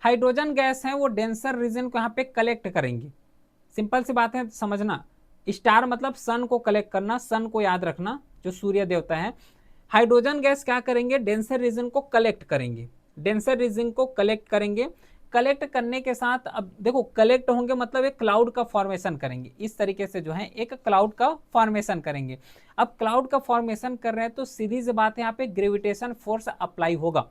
हाइड्रोजन गैस है वो डेंसर रीजन को यहाँ पे कलेक्ट करेंगी, सिंपल सी बात है समझना। स्टार मतलब सन को कलेक्ट करना, सन को याद रखना जो सूर्य देवता है। हाइड्रोजन गैस क्या करेंगे, डेंसर रीजन को कलेक्ट करेंगे, डेंसर रीजन को कलेक्ट करेंगे। कलेक्ट करने के साथ अब देखो कलेक्ट होंगे मतलब एक क्लाउड का फॉर्मेशन करेंगे, इस तरीके से जो है एक क्लाउड का फॉर्मेशन करेंगे। अब क्लाउड का फॉर्मेशन कर रहे हैं तो सीधी सी बात है यहाँ पे ग्रेविटेशन फोर्स अप्लाई होगा,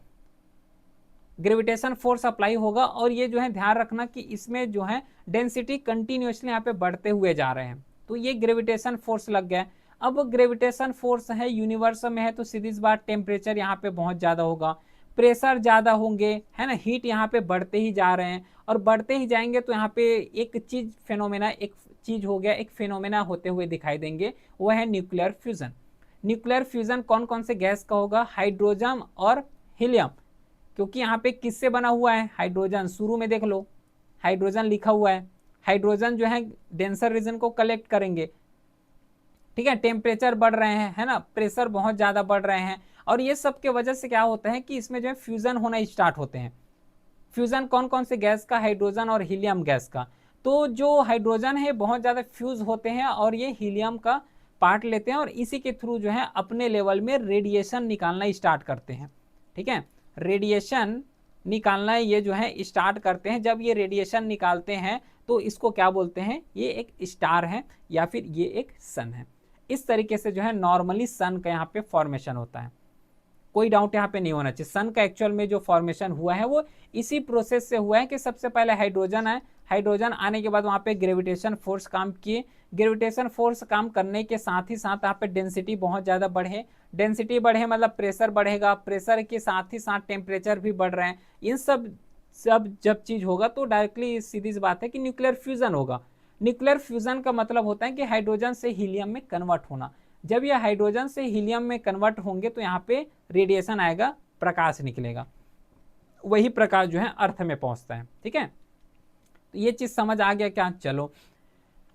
ग्रेविटेशन फोर्स अप्लाई होगा, और ये जो है ध्यान रखना कि इसमें जो है डेंसिटी कंटिन्यूसली यहाँ पे बढ़ते हुए जा रहे हैं, तो ये ग्रेविटेशन फोर्स लग गया। अब ग्रेविटेशन फोर्स है यूनिवर्स में है तो सीधी सी बात टेम्परेचर यहाँ पे बहुत ज़्यादा होगा, प्रेशर ज़्यादा होंगे, है ना, हीट यहाँ पे बढ़ते ही जा रहे हैं, और बढ़ते ही जाएंगे तो यहाँ पे एक चीज़ फिनोमेना, एक चीज़ हो गया, एक फिनोमेना होते हुए दिखाई देंगे, वह है न्यूक्लियर फ्यूजन। न्यूक्लियर फ्यूजन कौन कौन से गैस का होगा, हाइड्रोजन और हीलियम, क्योंकि यहाँ पे किससे बना हुआ है, हाइड्रोजन, शुरू में देख लो हाइड्रोजन लिखा हुआ है, हाइड्रोजन जो है डेंसर रीजन को कलेक्ट करेंगे, ठीक है, टेम्परेचर बढ़ रहे हैं, है ना, प्रेशर बहुत ज़्यादा बढ़ रहे हैं, और ये सब के वजह से क्या होता है कि इसमें जो है फ्यूजन होना स्टार्ट होते हैं। फ्यूजन कौन कौन से गैस का, हाइड्रोजन और हीलियम गैस का। तो जो हाइड्रोजन है बहुत ज़्यादा फ्यूज होते हैं और ये हीलियम का पार्ट लेते हैं, और इसी के थ्रू जो है अपने लेवल में रेडिएशन निकालना स्टार्ट करते हैं, ठीक है, रेडिएशन निकालना ये जो है स्टार्ट करते हैं। जब ये रेडिएशन निकालते हैं तो इसको क्या बोलते हैं, ये एक स्टार है या फिर ये एक सन है। इस तरीके से जो है नॉर्मली सन का यहाँ पे फॉर्मेशन होता है, कोई डाउट यहाँ पे नहीं होना चाहिए। सन का एक्चुअल में जो फॉर्मेशन हुआ है वो इसी प्रोसेस से हुआ है कि सबसे पहले हाइड्रोजन आए, हाइड्रोजन आने के बाद वहाँ पे ग्रेविटेशन फोर्स काम किए, ग्रेविटेशन फोर्स काम करने के साथ ही साथ यहाँ पे डेंसिटी बहुत ज़्यादा बढ़े, डेंसिटी बढ़े मतलब प्रेशर बढ़ेगा, प्रेशर के साथ ही साथ टेम्परेचर भी बढ़ रहे हैं। इन सब जब चीज़ होगा तो डायरेक्टली सीधी सी बात है कि न्यूक्लियर फ्यूजन होगा। न्यूक्लियर फ्यूजन का मतलब होता है कि हाइड्रोजन से हीलियम में कन्वर्ट होना। जब यह हाइड्रोजन से हीलियम में कन्वर्ट होंगे तो यहाँ पे रेडिएशन आएगा, प्रकाश निकलेगा, वही प्रकाश जो है अर्थ में पहुंचता है, ठीक है। तो ये चीज समझ आ गया क्या, चलो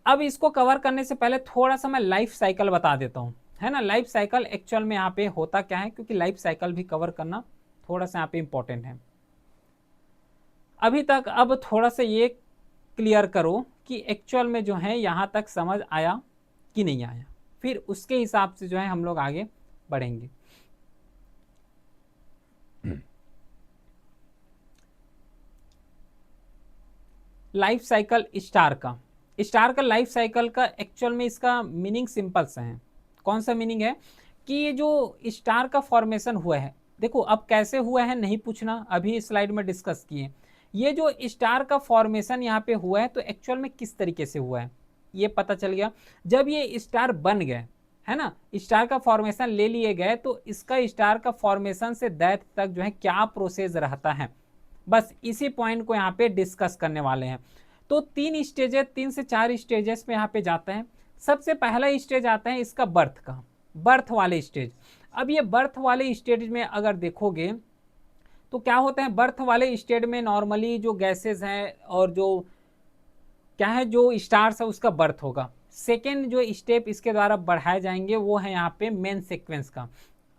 अब इसको कवर करने से पहले थोड़ा सा मैं लाइफ साइकिल बता देता हूँ, है ना। लाइफ साइकिल एक्चुअल में यहाँ पे होता क्या है, क्योंकि लाइफ साइकिल भी कवर करना थोड़ा सा यहाँ पे इंपॉर्टेंट है। अभी तक अब थोड़ा सा ये क्लियर करो कि एक्चुअल में जो है यहाँ तक समझ आया कि नहीं आया, फिर उसके हिसाब से जो है हम लोग आगे बढ़ेंगे। लाइफ साइकिल स्टार का लाइफ साइकिल का एक्चुअल में इसका मीनिंग सिंपल सा है। कौन सा मीनिंग है कि ये जो स्टार का फॉर्मेशन हुआ है, देखो अब कैसे हुआ है नहीं पूछना, अभी स्लाइड में डिस्कस किए। ये जो स्टार का फॉर्मेशन यहाँ पे हुआ है तो एक्चुअल में किस तरीके से हुआ है ये पता चल गया। जब ये स्टार बन गए है ना, स्टार का फॉर्मेशन ले लिए गए, तो इसका स्टार का फॉर्मेशन से डेथ तक जो है क्या प्रोसेस रहता है, बस इसी पॉइंट को यहाँ पे डिस्कस करने वाले हैं। तो 3 स्टेजेस, 3 से 4 स्टेजेस में यहाँ पे जाते हैं। सबसे पहला स्टेज आता है इसका बर्थ का, बर्थ वाले स्टेज। अब ये बर्थ वाले स्टेज में अगर देखोगे तो क्या होता है, बर्थ वाले स्टेज में नॉर्मली जो गैसेस हैं और जो क्या है जो स्टार्स है उसका बर्थ होगा। सेकेंड जो स्टेप इसके द्वारा बढ़ाए जाएंगे वो है यहाँ पे मेन सीक्वेंस का।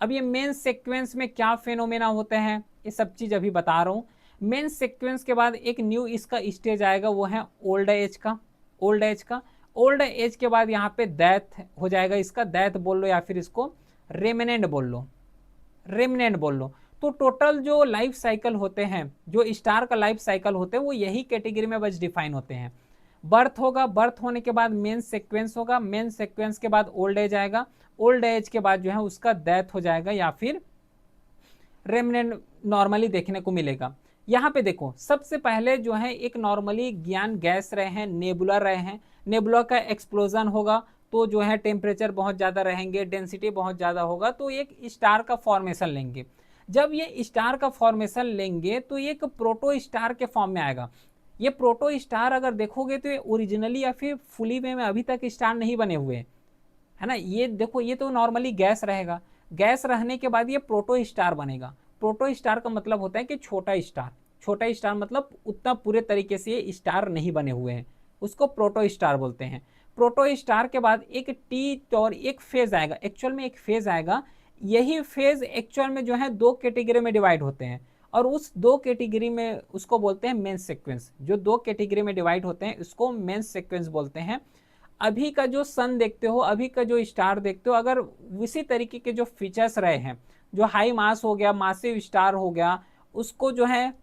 अब ये मेन सीक्वेंस में क्या फेनोमेना होते हैं ये सब चीज अभी बता रहा हूँ। मेन सीक्वेंस के बाद एक न्यू इसका स्टेज आएगा, वो है ओल्ड एज का। ओल्ड एज का, ओल्ड एज के बाद यहाँ पे डेथ हो जाएगा इसका, डेथ बोल लो या फिर इसको रेमिनेंट बोल लो, रेमिनेंट बोल लो। तो टोटल जो लाइफ साइकिल होते हैं, जो स्टार का लाइफ साइकिल होते हैं, वो यही कैटेगरी में बस डिफाइन होते हैं। बर्थ होगा, बर्थ होने के बाद मेन सीक्वेंस होगा, मेन सीक्वेंस के बाद ओल्ड एज आएगा, ओल्ड एज के बाद जो है उसका डेथ हो जाएगा या फिर रेमिनेंट नॉर्मली देखने को मिलेगा। यहाँ पे देखो सबसे पहले जो है एक नॉर्मली ज्ञान गैस रहे हैं, नेबुला रहे हैं, नेबुला का एक्सप्लोजन होगा तो जो है टेम्परेचर बहुत ज़्यादा रहेंगे, डेंसिटी बहुत ज़्यादा होगा, तो एक स्टार का फॉर्मेशन लेंगे। जब ये स्टार का फॉर्मेशन लेंगे तो एक प्रोटो स्टार के फॉर्म में आएगा। ये प्रोटो स्टार अगर देखोगे तो ये ओरिजिनली या फिर फुली वे में अभी तक स्टार नहीं बने हुए है ना। ये देखो ये तो नॉर्मली गैस रहेगा, गैस रहने के बाद ये प्रोटो स्टार बनेगा। प्रोटो स्टार का मतलब होता है कि छोटा स्टार, छोटा स्टार मतलब उतना पूरे तरीके से ये स्टार नहीं बने हुए हैं, उसको प्रोटो स्टार बोलते हैं। प्रोटो स्टार के बाद एक टी और एक फेज आएगा, एक्चुअल में एक फेज आएगा। यही फेज एक्चुअल में जो है 2 कैटेगरी में डिवाइड होते हैं और उस 2 कैटेगरी में उसको बोलते हैं मेन सीक्वेंस। जो 2 कैटेगरी में डिवाइड होते हैं उसको मेन सीक्वेंस बोलते हैं। अभी का जो सन देखते हो, अभी का जो स्टार देखते हो, अगर इसी तरीके के जो फीचर्स रहे हैं, जो हाई मास हो गया, मासिव स्टार हो गया, उसको जो है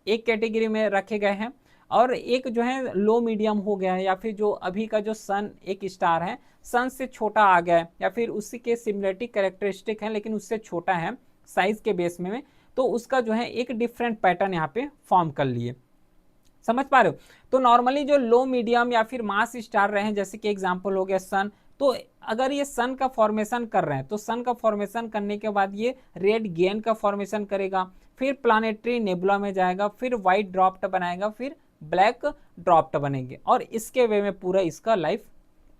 एक कैटेगरी में रखे गए हैं। और एक जो है लो मीडियम हो गया है, या फिर जो अभी का जो सन एक स्टार है, सन से छोटा आ गया है या फिर उसी के सिमिलरिटी कैरेक्टरिस्टिक है लेकिन उससे छोटा है साइज के बेस में, तो उसका जो है एक डिफरेंट पैटर्न यहाँ पे फॉर्म कर लिए। समझ पा रहे हो। तो नॉर्मली जो लो मीडियम या फिर मास स्टार रहे हैं, जैसे कि एग्जांपल हो गया सन, तो अगर ये सन का फॉर्मेशन कर रहे हैं तो सन का फॉर्मेशन करने के बाद ये रेड गेन का फॉर्मेशन करेगा, फिर प्लानेटरी नेबुला में जाएगा, फिर व्हाइट ड्रॉफ्ट बनाएगा, फिर ब्लैक ड्रॉफ्ट बनेंगे और इसके वे में पूरा इसका लाइफ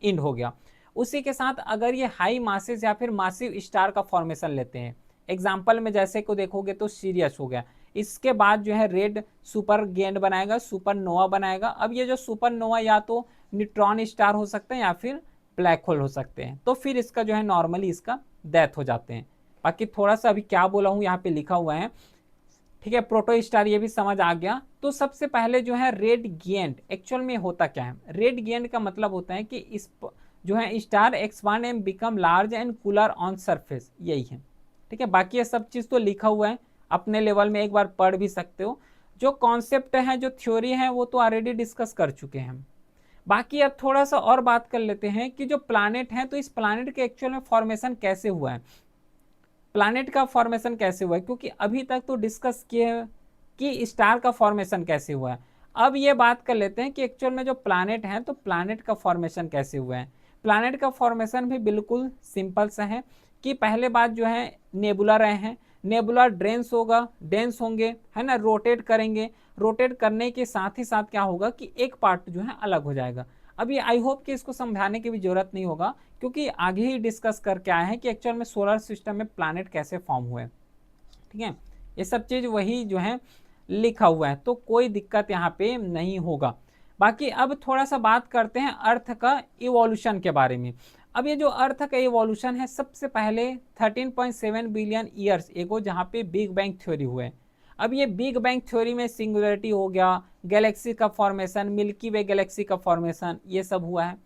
इंड हो गया। उसी के साथ अगर ये हाई मासेस या फिर मासिव स्टार का फॉर्मेशन लेते हैं, एग्जाम्पल में जैसे को देखोगे तो सीरियस हो गया, इसके बाद जो है रेड सुपर गेंड बनाएगा, सुपर नोवा बनाएगा। अब ये जो सुपर नोवा या तो न्यूट्रॉन स्टार हो सकते हैं या फिर ब्लैक होल हो सकते हैं, तो फिर इसका जो है नॉर्मली इसका डेथ हो जाते हैं। बाकी थोड़ा सा अभी क्या बोला हूँ यहाँ पे लिखा हुआ है, ठीक है। प्रोटो स्टार ये भी समझ आ गया। तो सबसे पहले जो है रेड गेंड एक्चुअल में होता क्या है, रेड गेंड का मतलब होता है कि इस जो है star expand and become large and cooler on surface, यही है, ठीक है। बाकी ये सब चीज़ तो लिखा हुआ है, अपने लेवल में एक बार पढ़ भी सकते हो। जो कॉन्सेप्ट है, जो थ्योरी है, वो तो ऑलरेडी डिस्कस कर चुके हैं। बाकी अब थोड़ा सा और बात कर लेते हैं कि जो प्लानेट है, तो इस प्लानेट के एक्चुअल में फॉर्मेशन कैसे हुआ है, प्लानेट का फॉर्मेशन कैसे हुआ है, क्योंकि अभी तक तो डिस्कस किए हैं कि स्टार का फॉर्मेशन कैसे हुआ है। अब ये बात कर लेते हैं कि एक्चुअल में जो प्लानेट है, तो प्लानेट का फॉर्मेशन कैसे हुआ है। प्लानेट का फॉर्मेशन भी बिल्कुल सिंपल सा है कि पहले बात जो है नेबुला रहे हैं, नेबुला डेंस होगा, डेंस होंगे है ना, रोटेट करेंगे, रोटेट करने के साथ ही साथ क्या होगा कि एक पार्ट जो है अलग हो जाएगा। अब ये आई होप कि इसको समझाने की भी जरूरत नहीं होगा, क्योंकि आगे ही डिस्कस करके आए हैं कि एक्चुअल में सोलर सिस्टम में प्लैनेट कैसे फॉर्म हुए, ठीक है। ये सब चीज़ वही जो है लिखा हुआ है, तो कोई दिक्कत यहाँ पे नहीं होगा। बाकी अब थोड़ा सा बात करते हैं अर्थ का इवोल्यूशन के बारे में। अब ये जो अर्थ का इवोल्यूशन है, सबसे पहले 13.7 बिलियन ईयर्स एगो जहाँ पे बिग बैंग थ्योरी हुए। अब ये बिग बैंग थ्योरी में सिंगुलरिटी हो गया, गैलेक्सी का फॉर्मेशन, मिल्की वे गैलेक्सी का फॉर्मेशन, ये सब हुआ है।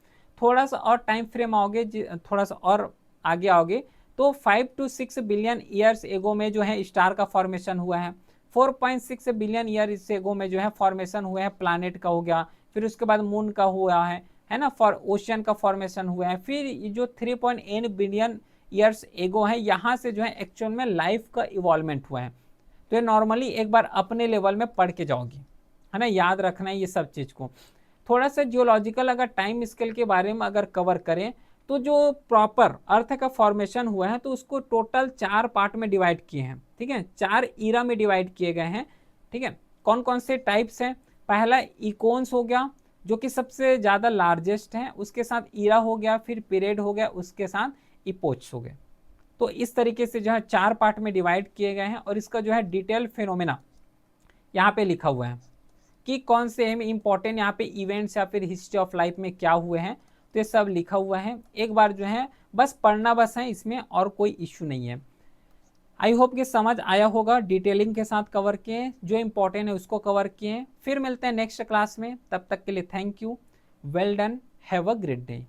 थोड़ा सा और टाइम फ्रेम आओगे, थोड़ा सा और आगे आओगे तो 5 to 6 बिलियन ईयर्स एगो में जो है स्टार का फॉर्मेशन हुआ है। 4.6 बिलियन ईयर्स एगो में जो है फॉर्मेशन हुआ है प्लानेट का हो गया, फिर उसके बाद मून का हुआ है ना, फॉर ओशियन का फॉर्मेशन हुआ है। फिर ये जो 3.8 बिलियन ईयर्स एगो है, यहाँ से जो है एक्चुअल में लाइफ का इवॉल्वमेंट हुआ है। तो ये नॉर्मली एक बार अपने लेवल में पढ़ के जाओगी, है ना, याद रखना है ये सब चीज़ को। थोड़ा सा जियोलॉजिकल अगर टाइम स्केल के बारे में अगर कवर करें तो जो प्रॉपर अर्थ का फॉर्मेशन हुआ है तो उसको टोटल 4 पार्ट में डिवाइड किए हैं, ठीक है, 4 ईरा में डिवाइड किए गए हैं, ठीक है। कौन कौन से टाइप्स हैं? पहला इकोन्स हो गया जो कि सबसे ज़्यादा लार्जेस्ट है, उसके साथ ईरा हो गया, फिर पीरियड हो गया, उसके साथ इपोच हो गए। तो इस तरीके से जो है 4 पार्ट में डिवाइड किए गए हैं और इसका जो है डिटेल फिनोमेना यहाँ पे लिखा हुआ है कि कौन से इंपॉर्टेंट यहाँ पे इवेंट्स या फिर हिस्ट्री ऑफ लाइफ में क्या हुए हैं, तो ये सब लिखा हुआ है। एक बार जो है बस पढ़ना बस है, इसमें और कोई इश्यू नहीं है। आई होप कि समझ आया होगा, डिटेलिंग के साथ कवर किए, जो इंपॉर्टेंट है उसको कवर किए। फिर मिलते हैं नेक्स्ट क्लास में, तब तक के लिए thank you, well done, have a great day.